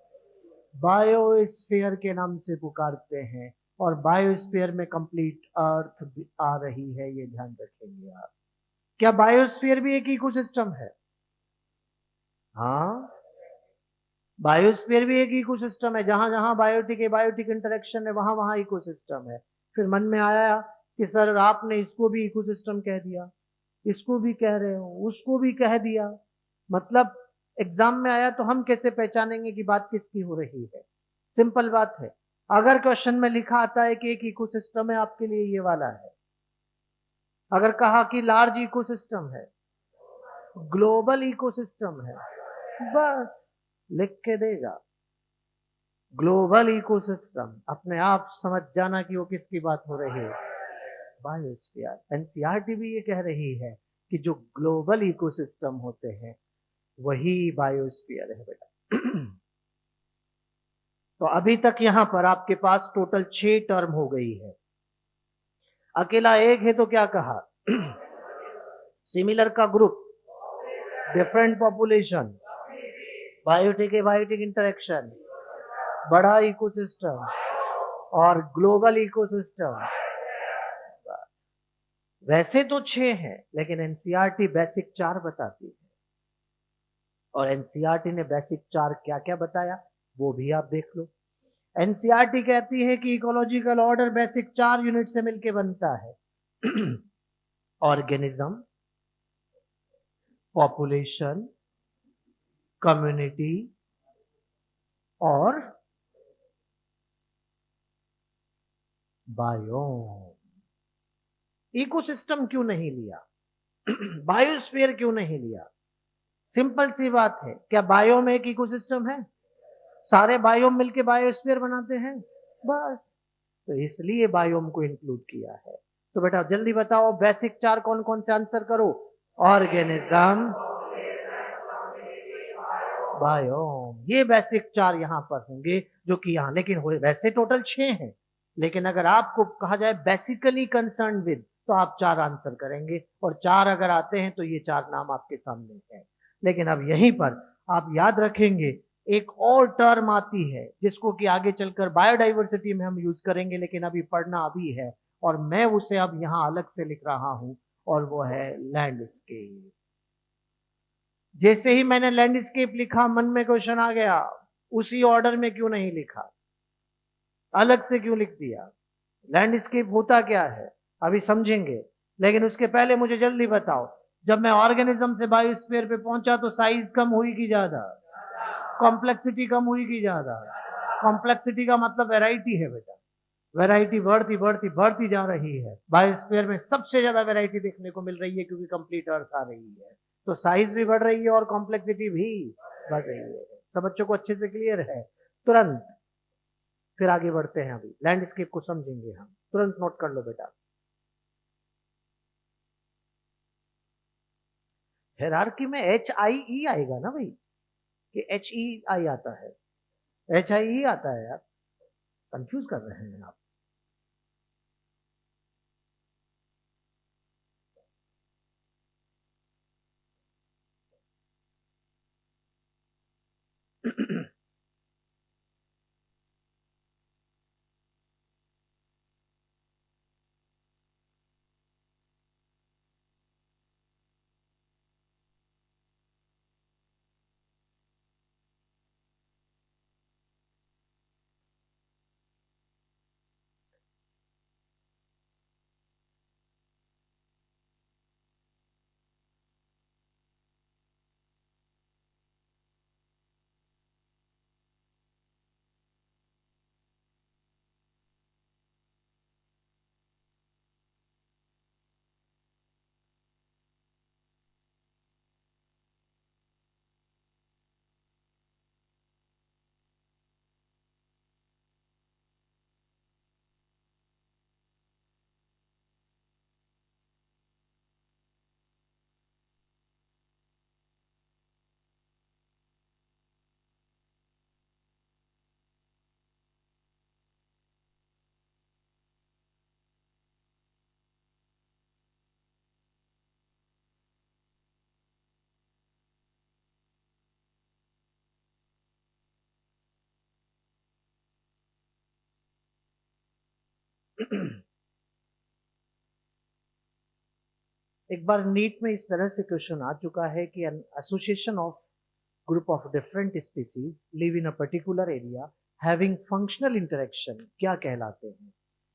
बायोस्फीयर के नाम से पुकारते हैं। और बायोस्फीयर में कंप्लीट अर्थ आ रही है, ये ध्यान रखेंगे आप। क्या बायोस्फीयर भी एक इकोसिस्टम है? हाँ, बायोस्फीयर भी एक इकोसिस्टम है। जहां जहां बायोटिक इंटरेक्शन है, वहां वहां इकोसिस्टम है। फिर मन में आया कि सर आपने इसको भी इकोसिस्टम कह दिया, इसको भी कह रहे हो, उसको भी कह दिया। मतलब एग्जाम में आया तो हम कैसे पहचानेंगे कि बात किसकी हो रही है? सिंपल बात है। अगर क्वेश्चन में लिखा आता है कि एक इकोसिस्टम है, आपके लिए ये वाला है। अगर कहा कि लार्ज इकोसिस्टम है, ग्लोबल इकोसिस्टम है, बस लिख के देगा ग्लोबल इकोसिस्टम। अपने आप समझ जाना कि वो किसकी बात हो रही है। बायोस्फीयर। एनसीईआरटी भी ये कह रही है कि जो ग्लोबल इकोसिस्टम होते हैं वही बायोस्फीयर है बेटा। तो अभी तक यहां पर आपके पास टोटल 6 टर्म हो गई है। अकेला एक है तो क्या कहा? सिमिलर का ग्रुप, डिफरेंट पॉपुलेशन, बायोटिक इंटरेक्शन, बड़ा इकोसिस्टम और ग्लोबल इकोसिस्टम। वैसे तो 6 हैं, लेकिन एनसीईआरटी बेसिक 4 बताती है। और एनसीईआरटी ने बेसिक 4 क्या क्या बताया वो भी आप देख लो। एनसीईआरटी कहती है कि इकोलॉजिकल ऑर्डर बेसिक 4 यूनिट से मिलकर बनता है। ऑर्गेनिज्म, पॉपुलेशन, कम्युनिटी और बायोम। इकोसिस्टम क्यों नहीं लिया? बायोस्फीयर क्यों नहीं लिया? सिंपल सी बात है। क्या बायोम एक इकोसिस्टम है? सारे बायोम मिलके बायोस्फीयर बनाते हैं, बस। तो इसलिए बायोम को इंक्लूड किया है। तो बेटा जल्दी बताओ, बेसिक 4 कौन कौन से आंसर करो? ऑर्गेनिज्म, बायोम, ये बेसिक 4 यहां पर होंगे जो कि यहां, लेकिन वैसे टोटल 6 हैं। लेकिन अगर आपको कहा जाए बेसिकली कंसर्न विद, तो आप 4 आंसर करेंगे। और 4 अगर आते हैं तो ये 4 नाम आपके सामने है। लेकिन अब यहीं पर आप याद रखेंगे एक और टर्म आती है जिसको कि आगे चलकर बायोडाइवर्सिटी में हम यूज करेंगे, लेकिन अभी पढ़ना अभी है। और मैं उसे अब यहां अलग से लिख रहा हूं, और वो है लैंडस्केप। जैसे ही मैंने लैंडस्केप लिखा, मन में क्वेश्चन आ गया, उसी ऑर्डर में क्यों नहीं लिखा, अलग से क्यों लिख दिया? लैंडस्केप होता क्या है अभी समझेंगे। लेकिन उसके पहले मुझे जल्दी बताओ, जब मैं ऑर्गेनिज्म से बायोस्फीयर पे पहुंचा तो साइज कम हुई कि ज्यादा? कॉम्प्लेक्सिटी कम हुई कि ज्यादा? कॉम्प्लेक्सिटी का मतलब वैरायटी है बेटा। वैरायटी बढ़ती बढ़ती बढ़ती जा रही है। बायोस्फीयर में सबसे ज्यादा वैरायटी देखने को मिल रही है, क्योंकि कंप्लीट अर्थ आ रही है। तो साइज भी बढ़ रही है और कॉम्प्लेक्सिटी भी बढ़ रही है। सब बच्चों को अच्छे से क्लियर है? तुरंत फिर आगे बढ़ते हैं। अभी लैंडस्केप को समझेंगे हम, तुरंत नोट कर लो बेटा। हायरार्की में HIE आएगा ना भाई, कि HEI आता है? HIE आता है यार, कंफ्यूज कर रहे हैं आप। एक बार नीट में इस तरह से क्वेश्चन आ चुका है कि an association of group of different species live in a particular area having functional interaction क्या कहलाते हैं?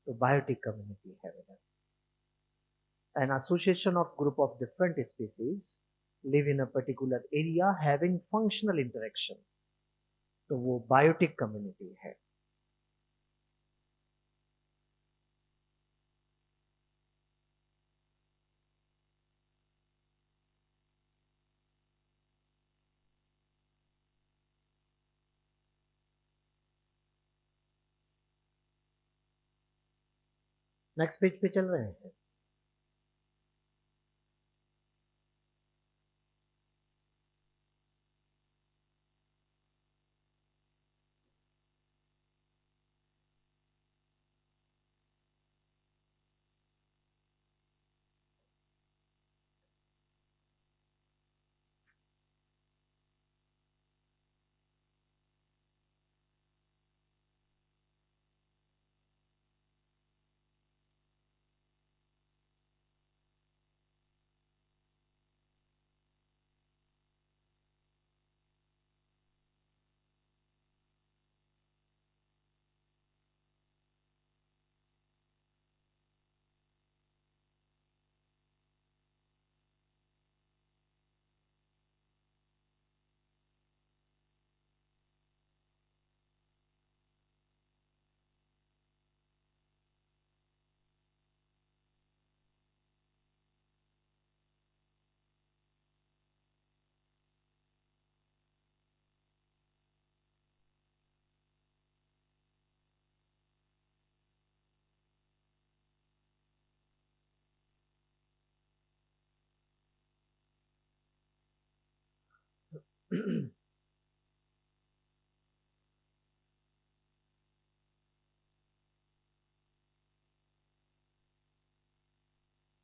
तो बायोटिक कम्युनिटी है बेटा। An association of group of different species live in a particular area having functional interaction, तो वो biotic community है। Next page पे चल रहे हैं।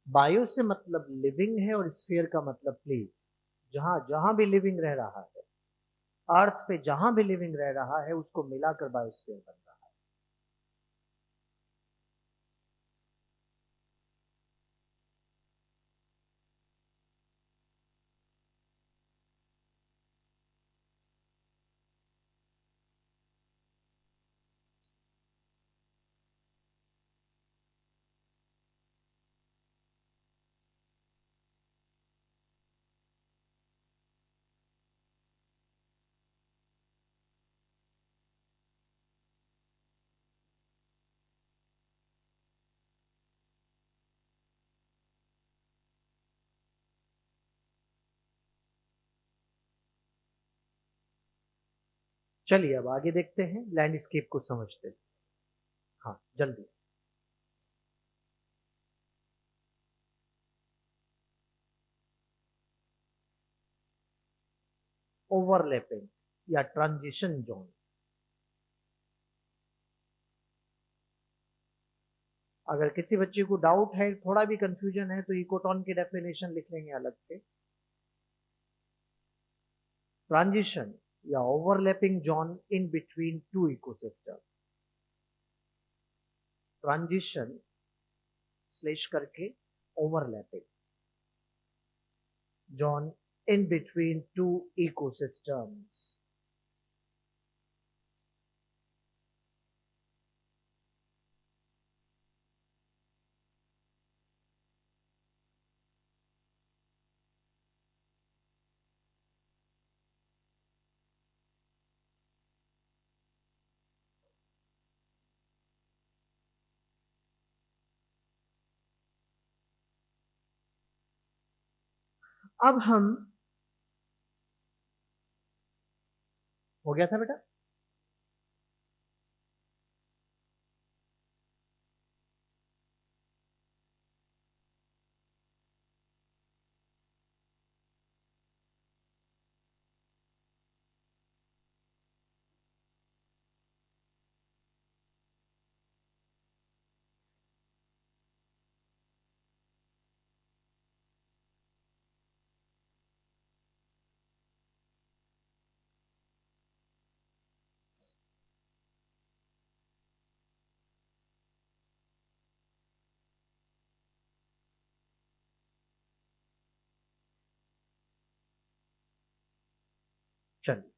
बायो से मतलब लिविंग है और स्फीयर का मतलब प्लीज, जहां जहां भी लिविंग रह रहा है, अर्थ पे जहां भी लिविंग रह रहा है उसको मिलाकर बायोस्फीयर बन रहा है। चलिए अब आगे देखते हैं, लैंडस्केप को समझते हैं। हाँ जल्दी। ओवरलैपिंग या ट्रांजिशन जोन। अगर किसी बच्चे को डाउट है, थोड़ा भी कंफ्यूजन है, तो इकोटॉन की डेफिनेशन लिख लेंगे अलग से। ट्रांजिशन या overlapping zone in between two ecosystem. Transition slash करके overlapping zone in between two ecosystems. अब हम, हो गया था बेटा? चलिए,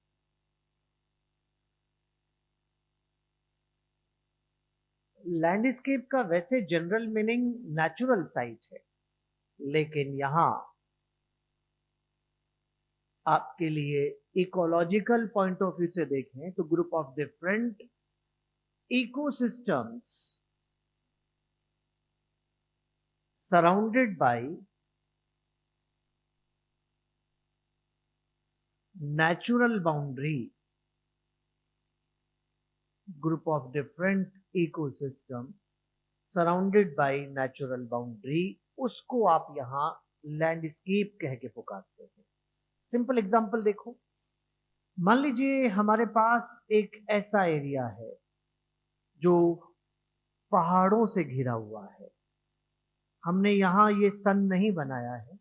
लैंडस्केप का वैसे जनरल मीनिंग नेचुरल साइट है, लेकिन यहां आपके लिए इकोलॉजिकल पॉइंट ऑफ व्यू से देखें तो group of different ecosystems surrounded by natural boundary, group of different ecosystem surrounded by natural boundary, उसको आप यहां लैंडस्केप कह के पुकारते हैं। सिंपल एग्जांपल देखो, मान लीजिए हमारे पास एक ऐसा एरिया है जो पहाड़ों से घिरा हुआ है। हमने यहां ये सन नहीं बनाया है,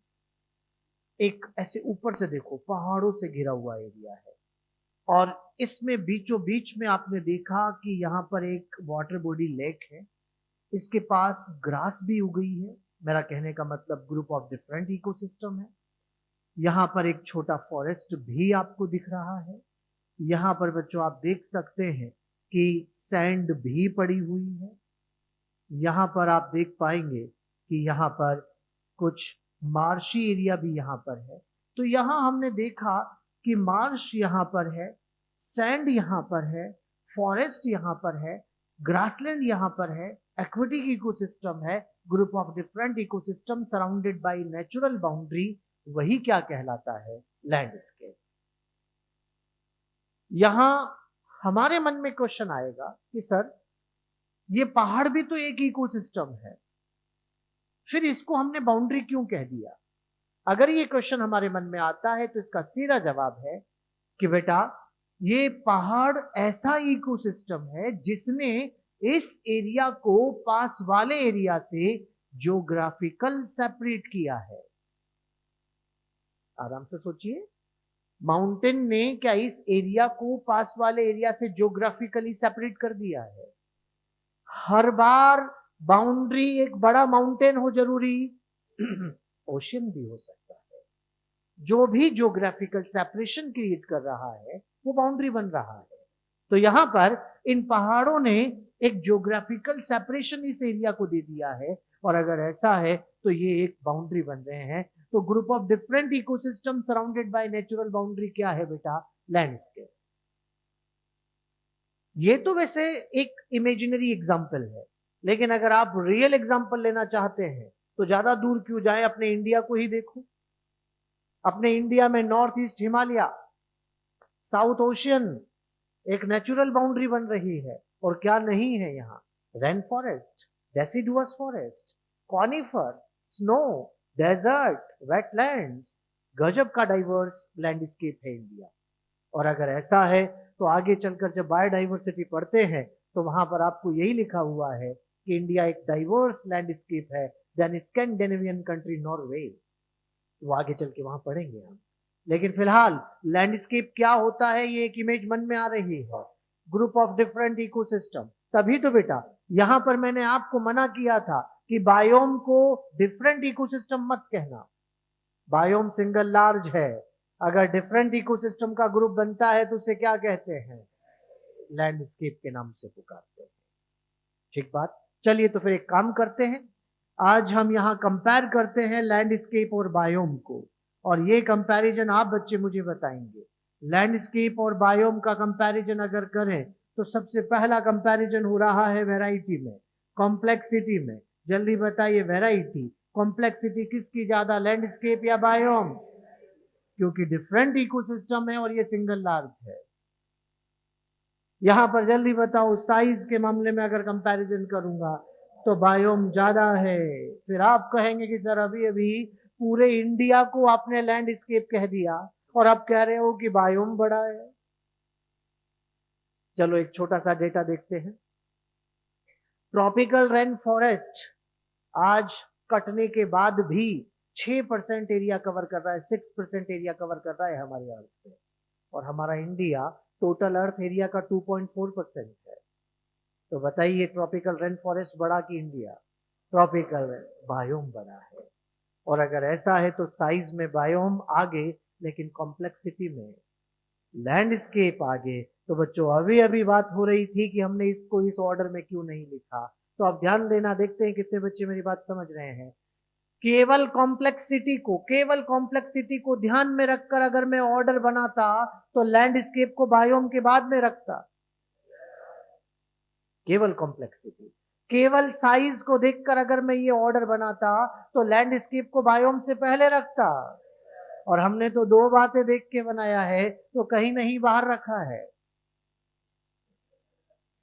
एक ऐसे ऊपर से देखो पहाड़ों से घिरा हुआ एरिया है, और इसमें बीचों बीच में आपने देखा कि यहाँ पर एक वाटर बॉडी लेक है, इसके पास ग्रास भी उगी है। मेरा कहने का मतलब ग्रुप ऑफ डिफरेंट इकोसिस्टम है। यहाँ पर एक छोटा फॉरेस्ट भी आपको दिख रहा है। यहाँ पर बच्चों आप देख सकते हैं कि सैंड भी पड़ी हुई है। यहाँ पर आप देख पाएंगे कि यहाँ पर कुछ मार्शी एरिया भी यहाँ पर है। तो यहाँ हमने देखा कि मार्श यहाँ पर है, सैंड यहाँ पर है, फॉरेस्ट यहाँ पर है, ग्रासलैंड यहाँ पर है, एक्वेटिक इकोसिस्टम है, group of different ecosystem surrounded by natural boundary, वही क्या कहलाता है? लैंडस्केप। यहां हमारे मन में क्वेश्चन आएगा कि सर ये पहाड़ भी तो एक इकोसिस्टम है, फिर इसको हमने बाउंड्री क्यों कह दिया? अगर ये क्वेश्चन हमारे मन में आता है तो इसका सीधा जवाब है कि बेटा ये पहाड़ ऐसा इकोसिस्टम है जिसने इस एरिया को पास वाले एरिया से ज्योग्राफिकल सेपरेट किया है। आराम से सोचिए, माउंटेन ने क्या इस एरिया को पास वाले एरिया से ज्योग्राफिकली सेपरेट कर दिया है? हर बार बाउंड्री एक बड़ा माउंटेन हो जरूरी? ओशन भी हो सकता है। जो भी ज्योग्राफिकल सेपरेशन क्रिएट कर रहा है वो बाउंड्री बन रहा है। तो यहां पर इन पहाड़ों ने एक ज्योग्राफिकल सेपरेशन इस एरिया को दे दिया है, और अगर ऐसा है तो ये एक बाउंड्री बन रहे हैं। तो group of different ecosystem surrounded by natural boundary क्या है बेटा? लैंडस्केप। ये तो वैसे एक इमेजिनरी एग्जाम्पल है, लेकिन अगर आप रियल एग्जाम्पल लेना चाहते हैं तो ज्यादा दूर क्यों जाए, अपने इंडिया को ही देखो। अपने इंडिया में north east Himalaya, south ocean एक नेचुरल बाउंड्री बन रही है, और क्या नहीं है यहाँ? Rain forest, deciduous forest, conifer, snow, desert, wetlands, गजब का डाइवर्स लैंडस्केप है इंडिया। और अगर ऐसा है तो आगे चलकर जब बायोडाइवर्सिटी पढ़ते हैं तो वहां पर आपको यही लिखा हुआ है कि इंडिया एक डाइवर्स लैंडस्केप है देन स्कैंडिनेवियन कंट्री नॉर्वे। वो आगे चल के वहां पढ़ेंगे हम, लेकिन फिलहाल लैंडस्केप क्या होता है ये एक इमेज मन में आ रही है, ग्रुप ऑफ डिफरेंट इकोसिस्टम। तभी तो बेटा यहां पर मैंने आपको मना किया था कि बायोम को डिफरेंट इकोसिस्टम मत कहना। बायोम सिंगल लार्ज है, अगर डिफरेंट इकोसिस्टम का ग्रुप बनता है तो उसे क्या कहते हैं? लैंडस्केप के नाम से पुकारते हैं। ठीक बात। चलिए तो फिर एक काम करते हैं, आज हम यहां कंपेयर करते हैं लैंडस्केप और बायोम को, और ये कंपैरिजन आप बच्चे मुझे बताएंगे। लैंडस्केप और बायोम का कंपैरिजन अगर करें तो सबसे पहला कंपैरिजन हो रहा है वैरायटी में, कॉम्प्लेक्सिटी में। जल्दी बताइए, वैरायटी कॉम्प्लेक्सिटी किसकी ज्यादा, लैंडस्केप या बायोम? क्योंकि डिफरेंट इकोसिस्टम है और ये सिंगल लार्ज है। यहां पर जल्दी बताओ, साइज के मामले में अगर कंपैरिजन करूंगा तो बायोम ज्यादा है। फिर आप कहेंगे कि सर अभी अभी पूरे इंडिया को आपने लैंडस्केप कह दिया और अब कह रहे हो कि बायोम बड़ा है। चलो एक छोटा सा डेटा देखते हैं। ट्रॉपिकल रेन फॉरेस्ट आज कटने के बाद भी 6% एरिया कवर कर रहा है, 6% एरिया कवर कर रहा है हमारी अर्थ पे, और हमारा इंडिया टोटल अर्थ एरिया का 2.4% है। तो बताइए ट्रॉपिकल रेन फॉरेस्ट बड़ा कि इंडिया? ट्रॉपिकल बायोम बड़ा है। और अगर ऐसा है तो साइज में बायोम आगे, लेकिन कॉम्प्लेक्सिटी में लैंडस्केप आगे। तो बच्चों अभी अभी बात हो रही थी कि हमने इसको इस ऑर्डर में क्यों नहीं लिखा। तो आप ध्यान देना, देखते हैं कितने बच्चे मेरी बात समझ रहे हैं। केवल कॉम्प्लेक्सिटी को ध्यान में रखकर अगर मैं ऑर्डर बनाता तो लैंडस्केप को बायोम के बाद में रखता। केवल कॉम्प्लेक्सिटी, केवल साइज को देखकर अगर मैं ये ऑर्डर बनाता तो लैंडस्केप को बायोम से पहले रखता। और हमने तो दो बातें देख के बनाया है, तो कहीं नहीं बाहर रखा है,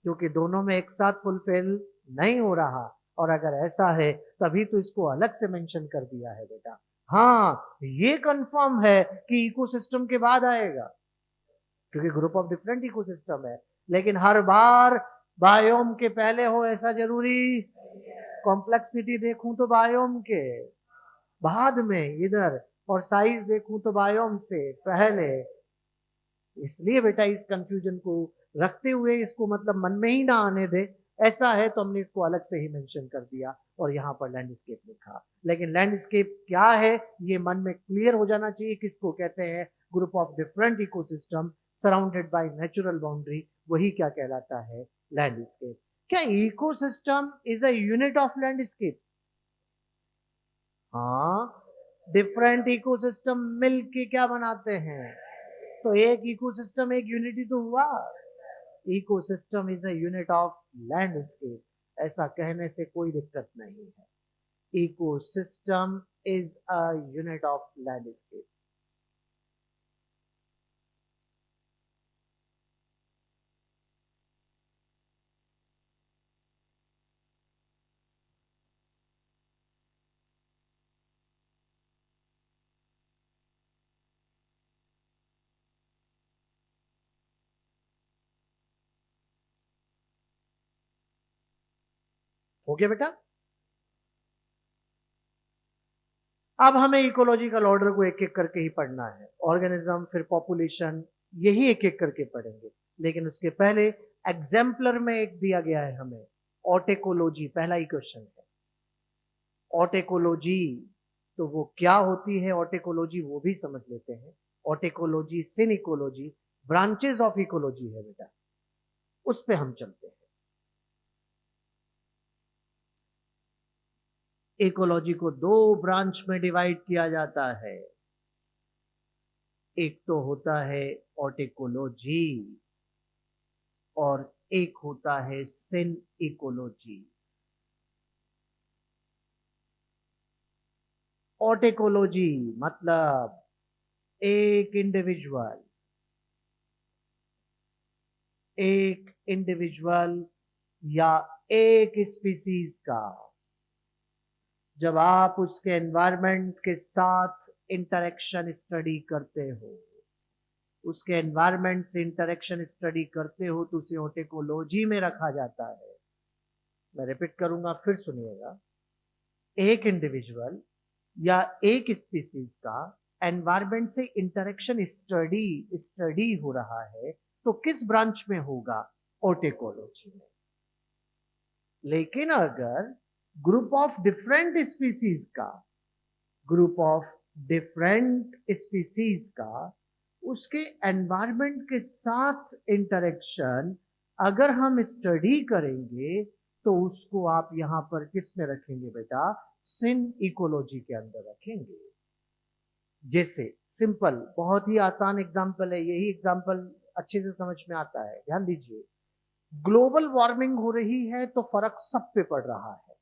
क्योंकि दोनों में एक साथ फुलफिल नहीं हो रहा। और अगर ऐसा है तभी तो इसको अलग से मेंशन कर दिया है बेटा। हाँ, ये कंफर्म है कि इकोसिस्टम के बाद आएगा, क्योंकि ग्रुप ऑफ डिफरेंट इकोसिस्टम है। लेकिन हर बार बायोम के पहले हो ऐसा जरूरी? कॉम्प्लेक्सिटी देखूं तो बायोम के बाद में इधर, और साइज देखूं तो बायोम से पहले। इसलिए बेटा इस कंफ्यूजन को रखते हुए इसको मतलब मन में ही ना आने दे, ऐसा है तो हमने इसको अलग से ही मेंशन कर दिया और यहाँ पर लैंडस्केप लिखा। लेकिन लैंडस्केप क्या है ये मन में क्लियर हो जाना चाहिए। किसको कहते हैं? Group of different ecosystem surrounded by natural boundary, वही क्या कहलाता है? लैंडस्केप। क्या ecosystem is a unit of landscape? हाँ, डिफरेंट इकोसिस्टम मिलके क्या बनाते हैं? तो एक इकोसिस्टम एक यूनिटी तो हुआ। Ecosystem is a unit of landscape, ऐसा कहने से कोई दिक्कत नहीं है। Ecosystem is a unit of landscape. हो गया बेटा? अब हमें इकोलॉजिकल ऑर्डर को एक एक करके ही पढ़ना है। ऑर्गेनिज्म, फिर पॉपुलेशन, यही एक एक करके पढ़ेंगे। लेकिन उसके पहले एग्जाम्पलर में एक दिया गया है हमें, ऑटेकोलॉजी, पहला ही क्वेश्चन है। ऑटेकोलॉजी तो वो क्या होती है? ऑटेकोलॉजी वो भी समझ लेते हैं। ऑटेकोलॉजी, सिन इकोलॉजी, ब्रांचेस ऑफ इकोलॉजी है बेटा, उस पे हम चलते हैं। इकोलॉजी को दो ब्रांच में डिवाइड किया जाता है। एक तो होता है ऑटेकोलॉजी और एक होता है सिन इकोलॉजी। ऑटेकोलॉजी मतलब एक इंडिविजुअल या एक स्पीसीज का जब आप उसके एनवायरनमेंट के साथ इंटरेक्शन स्टडी करते हो, उसके एनवायरनमेंट से इंटरेक्शन स्टडी करते हो, तो उसे ऑटेकोलॉजी में रखा जाता है। मैं रिपीट करूंगा, फिर सुनिएगा। एक इंडिविजुअल या एक स्पीसीज का एनवायरनमेंट से इंटरेक्शन स्टडी हो रहा है, तो किस ब्रांच में होगा? ऑटेकोलॉजी में। लेकिन अगर ग्रुप ऑफ डिफरेंट स्पीसीज का ग्रुप ऑफ डिफरेंट स्पीसीज का उसके एनवायरनमेंट के साथ इंटरेक्शन अगर हम स्टडी करेंगे, तो उसको आप यहां पर किस में रखेंगे बेटा? सिन इकोलॉजी के अंदर रखेंगे। जैसे सिंपल, बहुत ही आसान एग्जांपल है, यही एग्जांपल अच्छे से समझ में आता है, ध्यान दीजिए। ग्लोबल वार्मिंग हो रही है तो फर्क सब पे पड़ रहा है,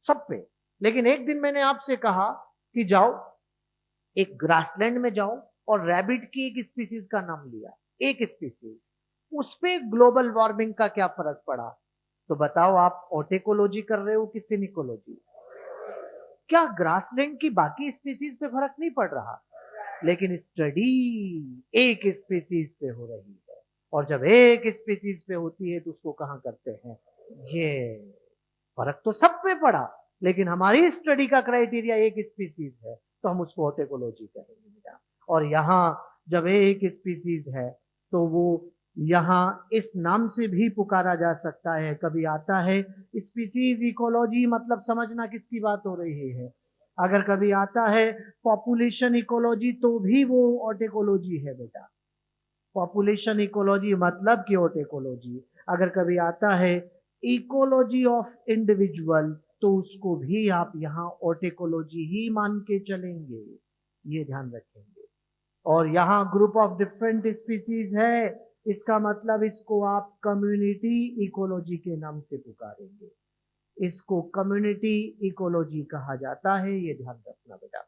सब पे। लेकिन एक दिन मैंने आपसे कहा कि जाओ एक ग्रासलैंड में जाओ और रैबिट की एक स्पीसीज का नाम लिया, एक स्पीसीज, उस पे ग्लोबल वार्मिंग का क्या फर्क पड़ा? तो बताओ, आप ऑटेकोलॉजी कर रहे हो कि सिनिकोलॉजी? क्या ग्रासलैंड की बाकी स्पीसीज पे फर्क नहीं पड़ रहा? लेकिन स्टडी एक स्पीसीज पे हो रही है, और जब एक स्पीसीज पे होती है तो उसको कहां करते हैं? ये फर्क तो सब पे पड़ा, लेकिन हमारी स्टडी का क्राइटेरिया एक स्पीसीज है, तो हम उसको ऑटेकोलॉजी कहेंगे बेटा। और यहाँ जब एक स्पीसीज है तो वो यहाँ इस नाम से भी पुकारा जा सकता है। कभी आता है स्पीसीज इकोलॉजी, मतलब समझना किसकी बात हो रही है। अगर कभी आता है पॉपुलेशन इकोलॉजी, तो भी वो ऑटेकोलॉजी है बेटा। पॉपुलेशन इकोलॉजी मतलब कि ओट इकोलॉजी। अगर कभी आता है इकोलॉजी ऑफ इंडिविजुअल तो उसको भी आप यहाँ ओट इकोलॉजी ही मान के चलेंगे, ये ध्यान रखेंगे। और यहाँ ग्रुप ऑफ डिफरेंट स्पीसीज है, इसका मतलब इसको आप कम्युनिटी इकोलॉजी के नाम से पुकारेंगे। इसको कम्युनिटी इकोलॉजी कहा जाता है, ये ध्यान रखना बेटा।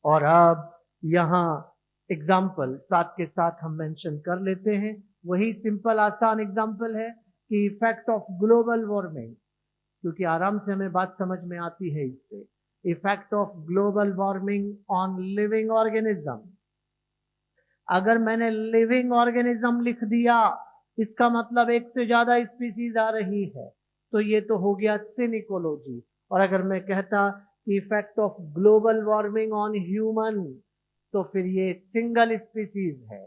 और अब यहाँ एग्जाम्पल साथ के साथ हम मेंशन कर लेते हैं। वही सिंपल आसान एग्जाम्पल है कि इफेक्ट ऑफ ग्लोबल वार्मिंग, क्योंकि आराम से हमें बात समझ में आती है इससे। Effect of global warming on living organism. अगर मैंने लिविंग ऑर्गेनिज्म लिख दिया, इसका मतलब एक से ज्यादा स्पीसीज आ रही है, तो ये तो हो गया सिन इकोलॉजी। और अगर मैं कहता कि effect of global warming on human, तो फिर ये सिंगल स्पीसीज है।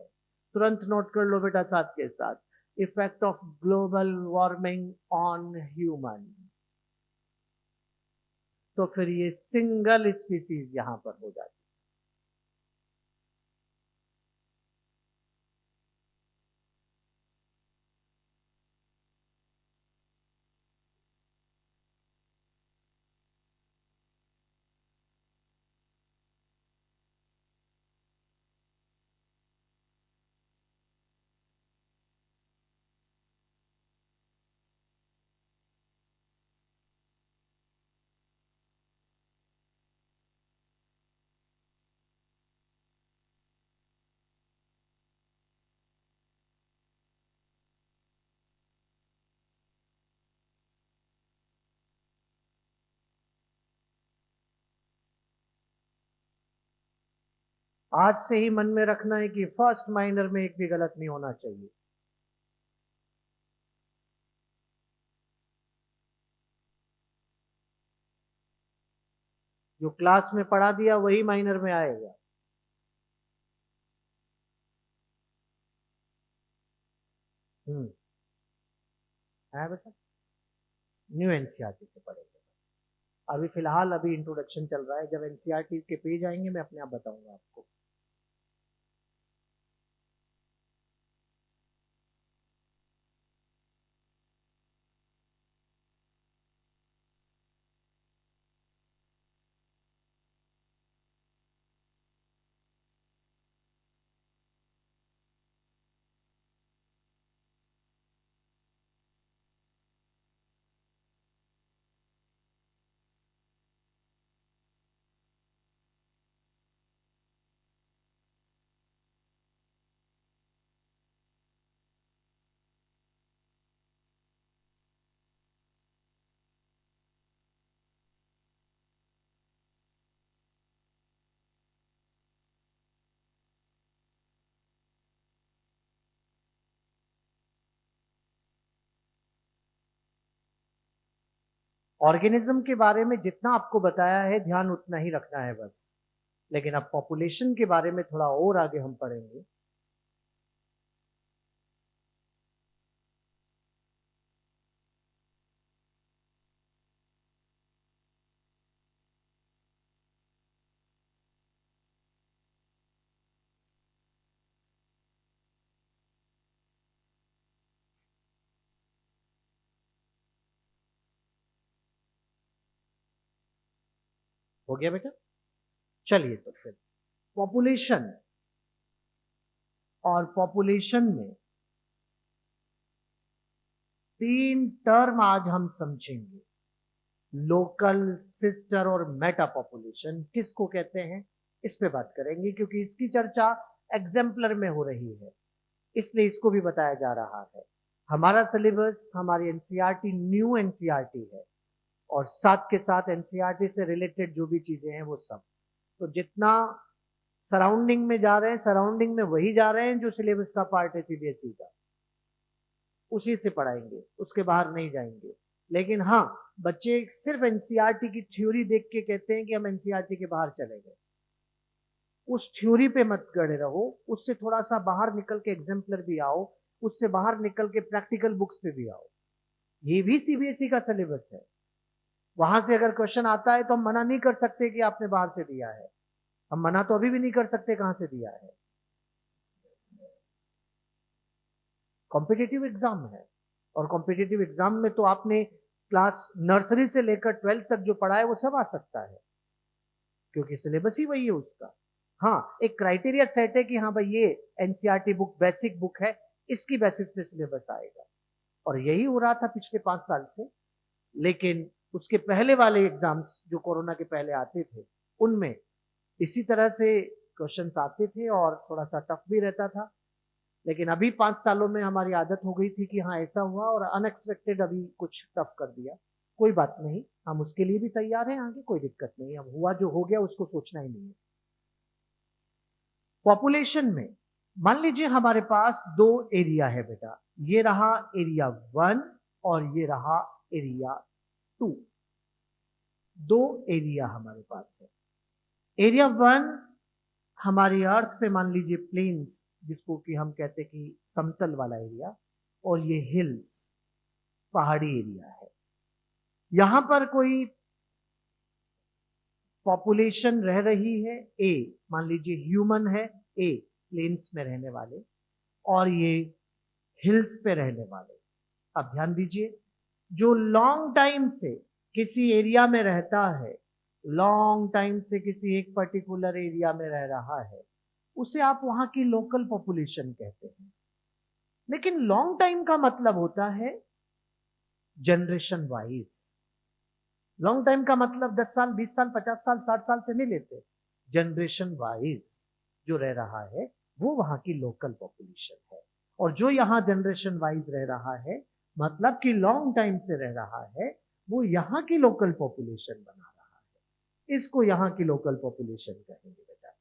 तुरंत नोट कर लो बेटा साथ के साथ, effect of global warming on human, तो फिर ये सिंगल स्पीसीज यहां पर हो जाती है। आज से ही मन में रखना है कि फर्स्ट माइनर में एक भी गलत नहीं होना चाहिए। जो क्लास में पढ़ा दिया वही माइनर में आएगा। है बेटा, न्यू एनसीईआरटी से पढ़ेंगे। अभी फिलहाल अभी इंट्रोडक्शन चल रहा है, जब एनसीईआरटी के पेज आएंगे मैं अपने आप बताऊंगा आपको। ऑर्गेनिज्म के बारे में जितना आपको बताया है ध्यान उतना ही रखना है बस। लेकिन अब पॉपुलेशन के बारे में थोड़ा और आगे हम पढ़ेंगे। हो गया बेटा? चलिए तो फिर पॉपुलेशन, और पॉपुलेशन में तीन टर्म आज हम समझेंगे। लोकल, सिस्टर और मेटा पॉपुलेशन किसको कहते हैं, इस पे बात करेंगे, क्योंकि इसकी चर्चा एग्जाम्पलर में हो रही है, इसलिए इसको भी बताया जा रहा है। हमारा सिलेबस, हमारी एनसीईआरटी न्यू एनसीईआरटी है, और साथ के साथ एनसीईआरटी से रिलेटेड जो भी चीजें हैं वो सब, तो जितना सराउंडिंग में जा रहे हैं, सराउंडिंग में वही जा रहे हैं जो सिलेबस का पार्ट है सीबीएसई का, उसी से पढ़ाएंगे, उसके बाहर नहीं जाएंगे। लेकिन हाँ, बच्चे सिर्फ एनसीईआरटी की थ्योरी देख के कहते हैं कि हम एनसीईआरटी के बाहर चले गए, उस थ्योरी पे मत गड़े रहो, उससे थोड़ा सा बाहर निकल के एग्जाम्पलर भी आओ, उससे बाहर निकल के प्रैक्टिकल बुक्स पे भी आओ। ये भी सीबीएसई का सिलेबस है। वहां से अगर क्वेश्चन आता है तो हम मना नहीं कर सकते कि आपने बाहर से दिया है, हम मना तो अभी भी नहीं कर सकते कहां से दिया है। कॉम्पिटिटिव एग्जाम है, और कॉम्पिटिटिव एग्जाम में तो आपने क्लास नर्सरी से लेकर 12th तक जो पढ़ा है वो सब आ सकता है, क्योंकि सिलेबस ही वही है उसका। हाँ, एक क्राइटेरिया सेट है कि हाँ भाई ये एनसीईआरटी बुक बेसिक बुक है, इसकी बेसिस पे सिलेबस आएगा, और यही हो रहा था पिछले 5 साल से। लेकिन उसके पहले वाले एग्जाम्स जो कोरोना के पहले आते थे, उनमें इसी तरह से क्वेश्चंस आते थे और थोड़ा सा टफ भी रहता था। लेकिन अभी 5 सालों में हमारी आदत हो गई थी कि हाँ ऐसा हुआ और अनएक्सपेक्टेड अभी कुछ टफ कर दिया। कोई बात नहीं, हम उसके लिए भी तैयार हैं, आगे कोई दिक्कत नहीं, अब हुआ जो हो गया उसको सोचना ही नहीं है। पॉपुलेशन में मान लीजिए हमारे पास 2 एरिया है बेटा, ये रहा एरिया 1 और ये रहा एरिया 2। 2 एरिया हमारे पास है। एरिया 1 हमारी अर्थ पे मान लीजिए प्लेन्स, जिसको कि हम कहते हैं कि समतल वाला एरिया, और ये हिल्स, पहाड़ी एरिया है। यहां पर कोई पॉपुलेशन रह रही है ए, मान लीजिए ह्यूमन है ए, प्लेन्स में रहने वाले, और ये हिल्स पे रहने वाले। अब ध्यान दीजिए, जो लॉन्ग टाइम से किसी एरिया में रहता है, लॉन्ग टाइम से किसी एक पर्टिकुलर एरिया में रह रहा है, उसे आप वहां की लोकल पॉपुलेशन कहते हैं। लेकिन लॉन्ग टाइम का मतलब होता है जनरेशन वाइज। लॉन्ग टाइम का मतलब 10 साल, 20 साल, 50 साल, 60 साल से नहीं लेते। जनरेशन वाइज जो रह रहा है वो वहां की लोकल पॉपुलेशन है। और जो यहां जनरेशन वाइज रह रहा है, मतलब कि लॉन्ग टाइम से रह रहा है, वो यहां की लोकल पॉपुलेशन बना रहा है। इसको यहां की लोकल पॉपुलेशन कहेंगे बेटा।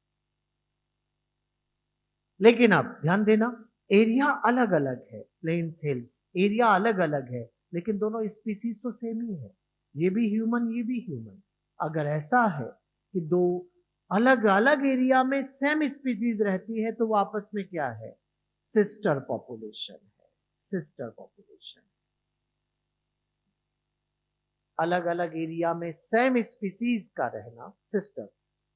लेकिन अब ध्यान देना, एरिया अलग अलग है, प्लेन्स हिल्स एरिया अलग अलग है, लेकिन दोनों स्पीसीज तो सेम ही है। ये भी ह्यूमन, ये भी ह्यूमन। अगर ऐसा है कि 2 अलग अलग एरिया में सेम स्पीसीज रहती है, तो वो आपस में क्या है? सिस्टर पॉपुलेशन है। Sister population. अलग अलग एरिया में सेम स्पीसीज का रहना सिस्टर।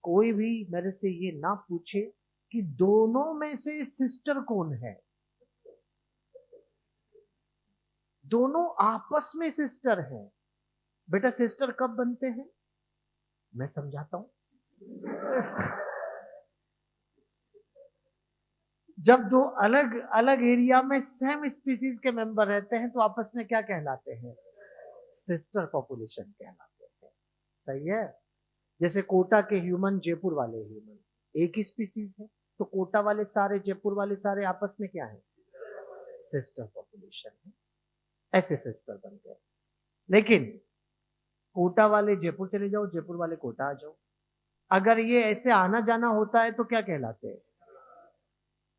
कोई भी मेरे से ये ना पूछे कि दोनों में से सिस्टर कौन है। दोनों आपस में सिस्टर हैं। बेटा सिस्टर कब बनते हैं? मैं समझाता हूं। जब 2 अलग अलग एरिया में सेम स्पीसीज के मेंबर रहते हैं, तो आपस में क्या कहलाते हैं? सिस्टर पॉपुलेशन कहलाते हैं। सही है। जैसे कोटा के ह्यूमन, जयपुर वाले ह्यूमन एक ही स्पीसीज है, तो कोटा वाले सारे, जयपुर वाले सारे आपस में क्या है? सिस्टर पॉपुलेशन है। ऐसे सिस्टर बन गए। लेकिन कोटा वाले जयपुर चले जाओ, जयपुर वाले कोटा आ जाओ, अगर ये ऐसे आना जाना होता है तो क्या कहलाते हैं?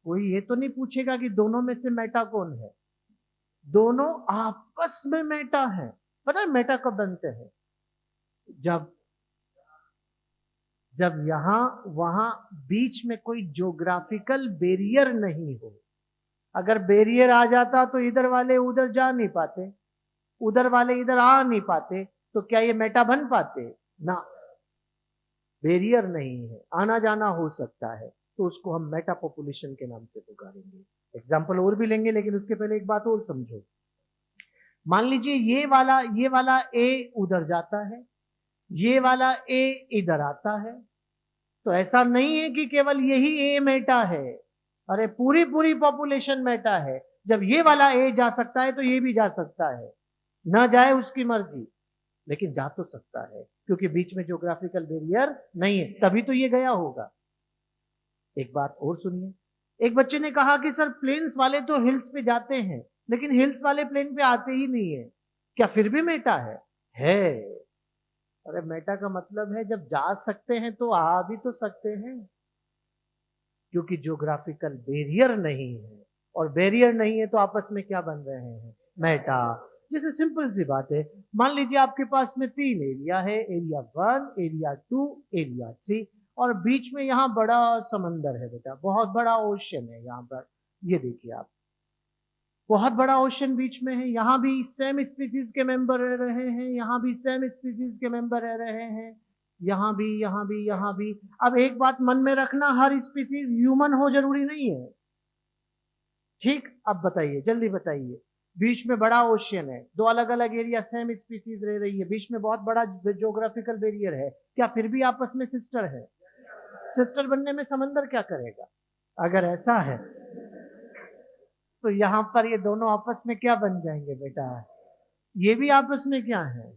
कोई ये तो नहीं पूछेगा कि दोनों में से मेटा कौन है। दोनों आपस में मेटा है। पता है मेटा कब बनते हैं? जब जब यहां वहां बीच में कोई ज्योग्राफिकल बैरियर नहीं हो। अगर बैरियर आ जाता तो इधर वाले उधर जा नहीं पाते, उधर वाले इधर आ नहीं पाते, तो क्या ये मेटा बन पाते? ना, बैरियर नहीं है, आना जाना हो सकता है, तो उसको हम मेटा पॉपुलेशन के नाम से पुकारेंगे। एग्जाम्पल और भी लेंगे, लेकिन उसके पहले एक बात और समझो। मान लीजिए ये वाला ए उधर जाता है, ये वाला ए इधर आता है, तो ऐसा नहीं है कि केवल यही ए मेटा है। अरे पूरी पूरी पॉपुलेशन मेटा है। जब ये वाला ए जा सकता है तो ये भी जा सकता है। ना जाए उसकी मर्जी, लेकिन जा तो सकता है, क्योंकि बीच में ज्योग्राफिकल बैरियर नहीं है, तभी तो ये गया होगा। एक बात और सुनिए, एक बच्चे ने कहा कि सर प्लेन्स वाले तो हिल्स पे जाते हैं, लेकिन हिल्स वाले प्लेन पे आते ही नहीं है, क्या फिर भी मेटा है? अरे मेटा का मतलब है जब जा सकते हैं तो आ भी तो सकते हैं, क्योंकि ज्योग्राफिकल बैरियर नहीं है, और बैरियर नहीं है तो आपस में क्या बन रहे हैं? मेटा। जैसे सिंपल सी बात है, मान लीजिए आपके पास में 3 एरिया है, एरिया 1, एरिया 2, एरिया 3, और बीच में यहाँ बड़ा समंदर है बेटा, बहुत बड़ा ओशन है यहाँ पर। ये देखिए आप, बहुत बड़ा ओशन बीच में है। यहाँ भी सेम स्पीसीज के मेंबर रह रहे हैं, यहाँ भी सेम स्पीसीज के मेंबर रह रहे हैं, यहाँ भी, यहाँ भी, यहाँ भी। अब एक बात मन में रखना, हर स्पीसीज ह्यूमन हो जरूरी नहीं है। ठीक, अब बताइए, जल्दी बताइए। बीच में बड़ा ओशियन है, दो अलग अलग एरिया, सेम स्पीसीज रह रही है, बीच में बहुत बड़ा ज्योग्राफिकल बैरियर है, क्या फिर भी आपस में सिस्टर है? सिस्टर बनने में समंदर क्या करेगा? अगर ऐसा है तो यहाँ पर ये दोनों आपस में क्या बन जाएंगे बेटा? ये भी आपस में क्या है?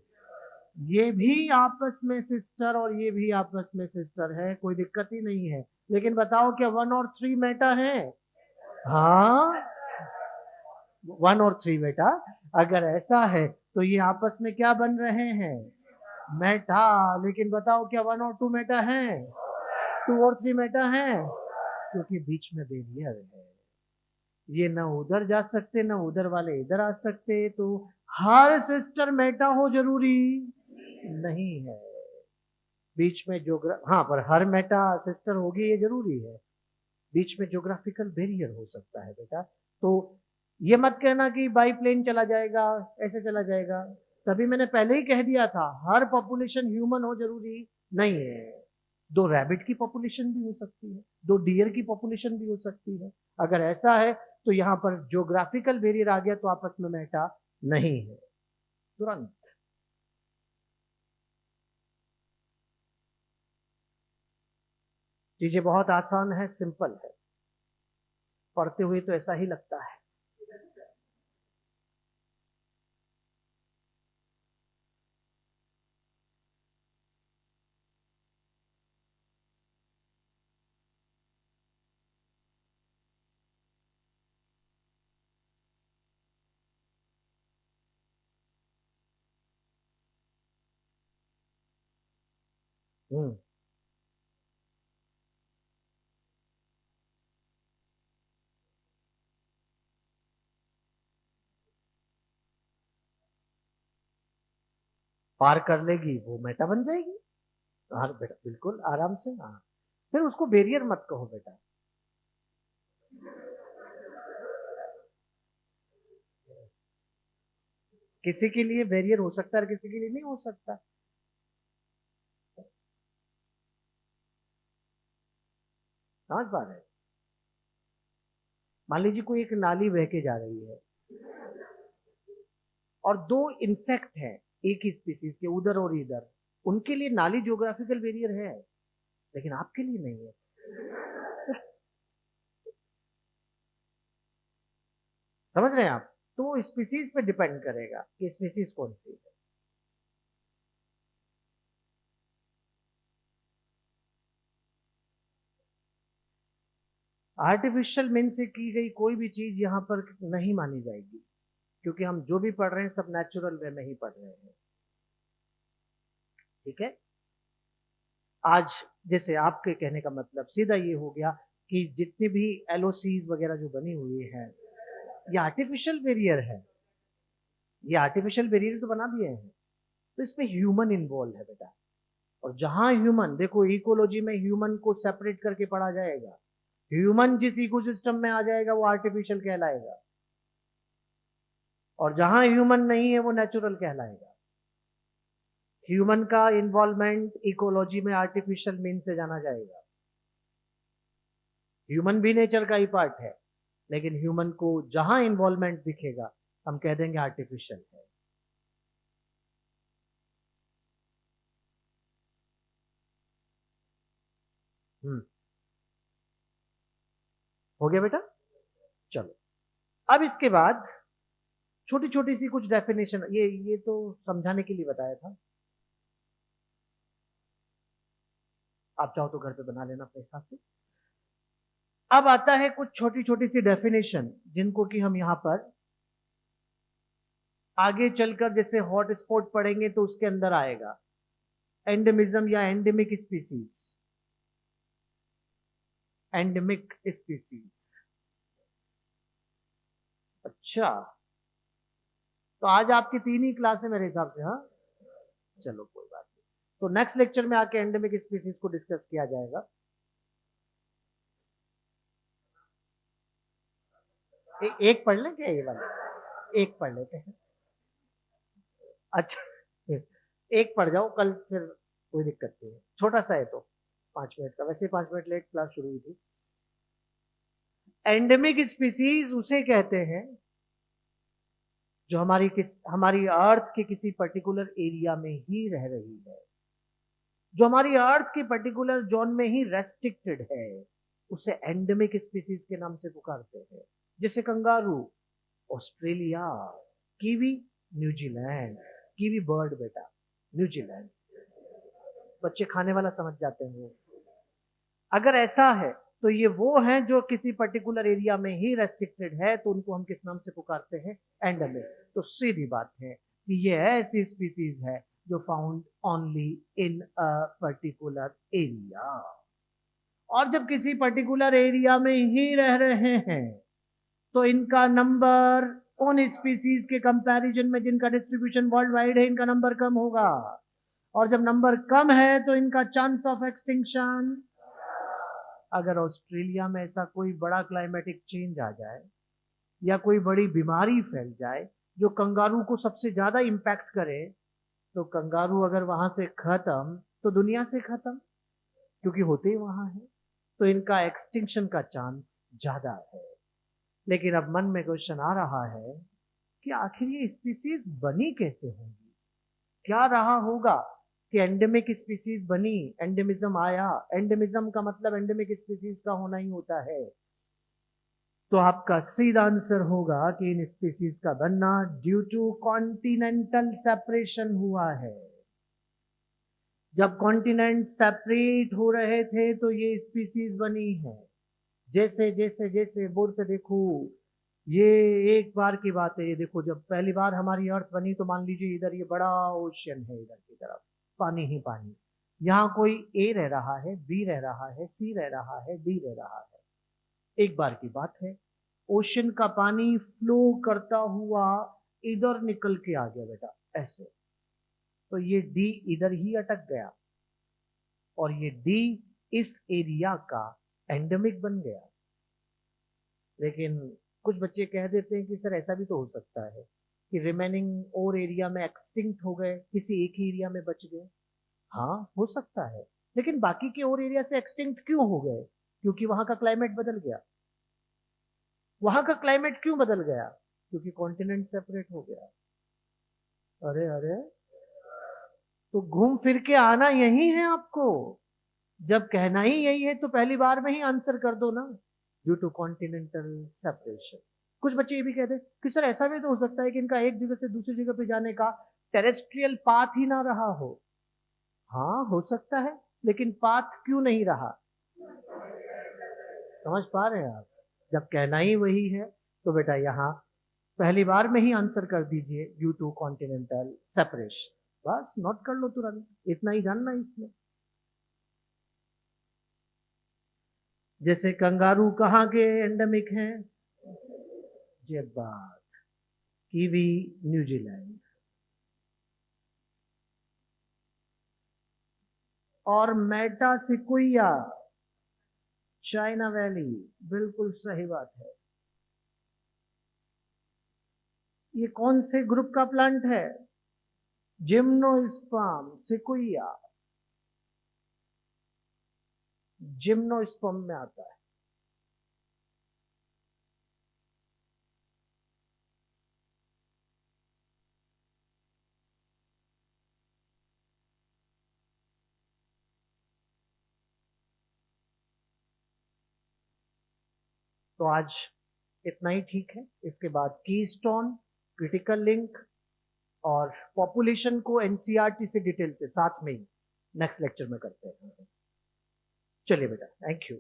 ये भी आपस में सिस्टर और ये भी आपस में सिस्टर है, कोई दिक्कत ही नहीं है। लेकिन बताओ क्या 1 और 3 मेटा है? हाँ, 1 और 3 बेटा। अगर ऐसा है तो ये आपस में क्या बन रहे हैं? मेटा। लेकिन बताओ क्या 1 और 2 मेटा है? 2 और 3 मेटा है, क्योंकि बीच में बैरियर है। ये न उधर जा सकते न उधर वाले इधर आ सकते, तो हर सिस्टर मेटा हो जरूरी नहीं है। बीच में हाँ, पर हर मेटा सिस्टर होगी ये जरूरी है। बीच में ज्योग्राफिकल बैरियर हो सकता है बेटा। तो ये मत कहना कि बाई प्लेन चला जाएगा, ऐसे चला जाएगा। तभी मैंने पहले ही कह दिया था, हर पॉपुलेशन ह्यूमन हो जरूरी नहीं है। दो रैबिट की पॉपुलेशन भी हो सकती है, दो डियर की पॉपुलेशन भी हो सकती है। अगर ऐसा है तो यहाँ पर ज्योग्राफिकल बैरियर आ गया तो आपस में मेटा नहीं है तुरंत। चीजें बहुत आसान है, सिंपल है, पढ़ते हुए तो ऐसा ही लगता है। हम्म। पार कर लेगी वो मेटा बन जाएगी। हाँ बेटा, बिल्कुल आराम से। हाँ, फिर उसको बैरियर मत कहो बेटा। किसी के लिए बैरियर हो सकता है, किसी के लिए नहीं हो सकता। समझ पा रहे हैं? मान लीजिए कोई एक नाली बह के जा रही है और दो इंसेक्ट हैं एक ही स्पीसीज के, उधर और इधर, उनके लिए नाली ज्योग्राफिकल बैरियर है, लेकिन आपके लिए नहीं है। समझ रहे हैं आप? तो स्पीसीज पे डिपेंड करेगा कि स्पीसीज कौन सी है। आर्टिफिशियल मीन से की गई कोई भी चीज यहाँ पर नहीं मानी जाएगी, क्योंकि हम जो भी पढ़ रहे हैं सब नेचुरल वे में ही पढ़ रहे हैं। ठीक है। आज जैसे आपके कहने का मतलब सीधा ये हो गया कि जितनी भी एलओसीज वगैरह जो बनी हुई है, ये आर्टिफिशियल बैरियर है। ये आर्टिफिशियल बैरियर तो बना दिए हैं, तो इसमें ह्यूमन इन्वॉल्व है बेटा। और जहां ह्यूमन, देखो इकोलॉजी में ह्यूमन को सेपरेट करके पढ़ा जाएगा। ह्यूमन जिस इकोसिस्टम में आ जाएगा वो आर्टिफिशियल कहलाएगा, और जहां ह्यूमन नहीं है वो नेचुरल कहलाएगा। ह्यूमन का इन्वॉल्वमेंट इकोलॉजी में आर्टिफिशियल मीन से जाना जाएगा। ह्यूमन भी नेचर का ही पार्ट है, लेकिन ह्यूमन को जहां इन्वॉल्वमेंट दिखेगा हम कह देंगे आर्टिफिशियल है। हम्म। हो गया बेटा? चलो, अब इसके बाद छोटी छोटी सी कुछ डेफिनेशन, ये तो समझाने के लिए बताया था। आप चाहो तो घर पे बना लेना अपने हिसाब से। अब आता है कुछ छोटी छोटी सी डेफिनेशन, जिनको कि हम यहां पर आगे चलकर जैसे हॉट स्पॉट पढ़ेंगे तो उसके अंदर आएगा। एंडेमिज्म या एंडेमिक स्पीसीज। Endemic species. अच्छा, तो आज आपकी 3 ही क्लास है मेरे हिसाब से। हाँ, चलो कोई बात नहीं। तो नेक्स्ट लेक्चर में आके एंडेमिक स्पीसीज को डिस्कस किया जाएगा। एक पढ़ लें क्या ये वाला? एक पढ़ लेते हैं। अच्छा, एक पढ़ जाओ, कल फिर कोई दिक्कत नहीं है, छोटा सा है तो 5 मिनट का। वैसे 5 मिनट लेट क्लास शुरू हुई थी। एंडेमिक स्पीसीज उसे कहते हैं जो हमारी अर्थ के किसी पर्टिकुलर एरिया में ही रह रही है, जो हमारी अर्थ के पर्टिकुलर जोन में ही रेस्ट्रिक्टेड है, उसे एंडेमिक स्पीसीज के नाम से पुकारते हैं। जैसे kangaroo Australia, kiwi New Zealand, kiwi bird बेटा न्यूजीलैंड, बच्चे खाने वाला समझ जाते हैं। अगर ऐसा है तो ये वो हैं जो किसी पर्टिकुलर एरिया में ही रेस्ट्रिक्टेड है, तो उनको हम किस नाम से पुकारते हैं? एंडेमिक। तो सीधी बात है कि ये ऐसी स्पीसीज है जो found only in a particular area, और जब किसी पर्टिकुलर एरिया में ही रह रहे हैं तो इनका नंबर उन स्पीसीज के कंपैरिजन में जिनका डिस्ट्रीब्यूशन वर्ल्ड वाइड है, इनका नंबर कम होगा, और जब नंबर कम है तो इनका चांस ऑफ एक्सटिंक्शन। अगर ऑस्ट्रेलिया में ऐसा कोई बड़ा क्लाइमेटिक चेंज आ जाए या कोई बड़ी बीमारी फैल जाए जो कंगारू को सबसे ज्यादा इंपैक्ट करे, तो कंगारू अगर वहां से खत्म तो दुनिया से खत्म, क्योंकि होते ही वहां है, तो इनका एक्सटिंक्शन का चांस ज्यादा है। लेकिन अब मन में क्वेश्चन आ रहा है कि आखिर ये स्पीसीज बनी कैसे होंगी? क्या रहा होगा कि एंडेमिक स्पीसीज बनी, एंडेमिज्म आया? एंडेमिज्म का मतलब एंडेमिक स्पीसीज का होना ही होता है। तो आपका सीधा आंसर होगा कि इन स्पीसीज का बनना ड्यू टू कॉन्टिनेंटल सेपरेशन हुआ है। जब कॉन्टिनेंट सेपरेट हो रहे थे तो ये स्पीसीज बनी है। जैसे जैसे जैसे बोर्ड पे देखो, ये एक बार की बात है। ये देखो, जब पहली बार हमारी अर्थ बनी तो मान लीजिए इधर ये बड़ा ओशियन है, इधर की तरफ पानी ही पानी। यहाँ कोई ए रह रहा है, बी रह रहा है, सी रह रहा है, डी रह रहा है। एक बार की बात है, ओशियन का पानी फ्लो करता हुआ इधर निकल के आ गया बेटा, ऐसे। तो ये डी इधर ही अटक गया और ये डी इस एरिया का एंडेमिक बन गया। लेकिन कुछ बच्चे कह देते हैं कि सर ऐसा भी तो हो सकता है कि रिमेनिंग और एरिया में एक्सटिंक्ट हो गए, किसी एक ही एरिया में बच गए। हाँ, हो सकता है, लेकिन बाकी के और एरिया से एक्सटिंक्ट क्यों हो गए? क्योंकि वहां का क्लाइमेट बदल गया। वहां का क्लाइमेट क्यों बदल गया? क्योंकि कॉन्टिनेंट सेपरेट हो गया। अरे अरे, तो घूम फिर के आना यही है आपको। जब कहना ही यही है तो पहली बार में ही आंसर कर दो ना, ड्यू टू कॉन्टिनेंटल सेपरेशन। कुछ बच्चे ये भी कहते हैं कि सर ऐसा भी तो हो सकता है कि इनका एक जगह से दूसरी जगह पे जाने का टेरेस्ट्रियल पाथ ही ना रहा हो। हाँ, हो सकता है, लेकिन पाथ क्यों नहीं रहा? समझ पा रहे हैं आप? जब कहना ही वही है तो बेटा यहाँ पहली बार में ही आंसर कर दीजिए, ड्यू टू कॉन्टिनेंटल सेपरेशन। बस नोट कर लो तुरंत, इतना ही जानना इसमें। जैसे कंगारू कहाँ के एंडेमिक हैं? जेबार्ड, कीवी न्यूजीलैंड, और मेटासिकुइया चाइना वैली। बिल्कुल सही बात है। ये कौन से ग्रुप का प्लांट है? जिम्नोस्पर्म सिकुइया, जिम्नोस्पर्म में आता है। तो आज इतना ही ठीक है। इसके बाद कीस्टोन, क्रिटिकल लिंक और पॉपुलेशन को एनसीईआरटी से डिटेल से साथ में ही नेक्स्ट लेक्चर में करते हैं। चलिए बेटा, थैंक यू।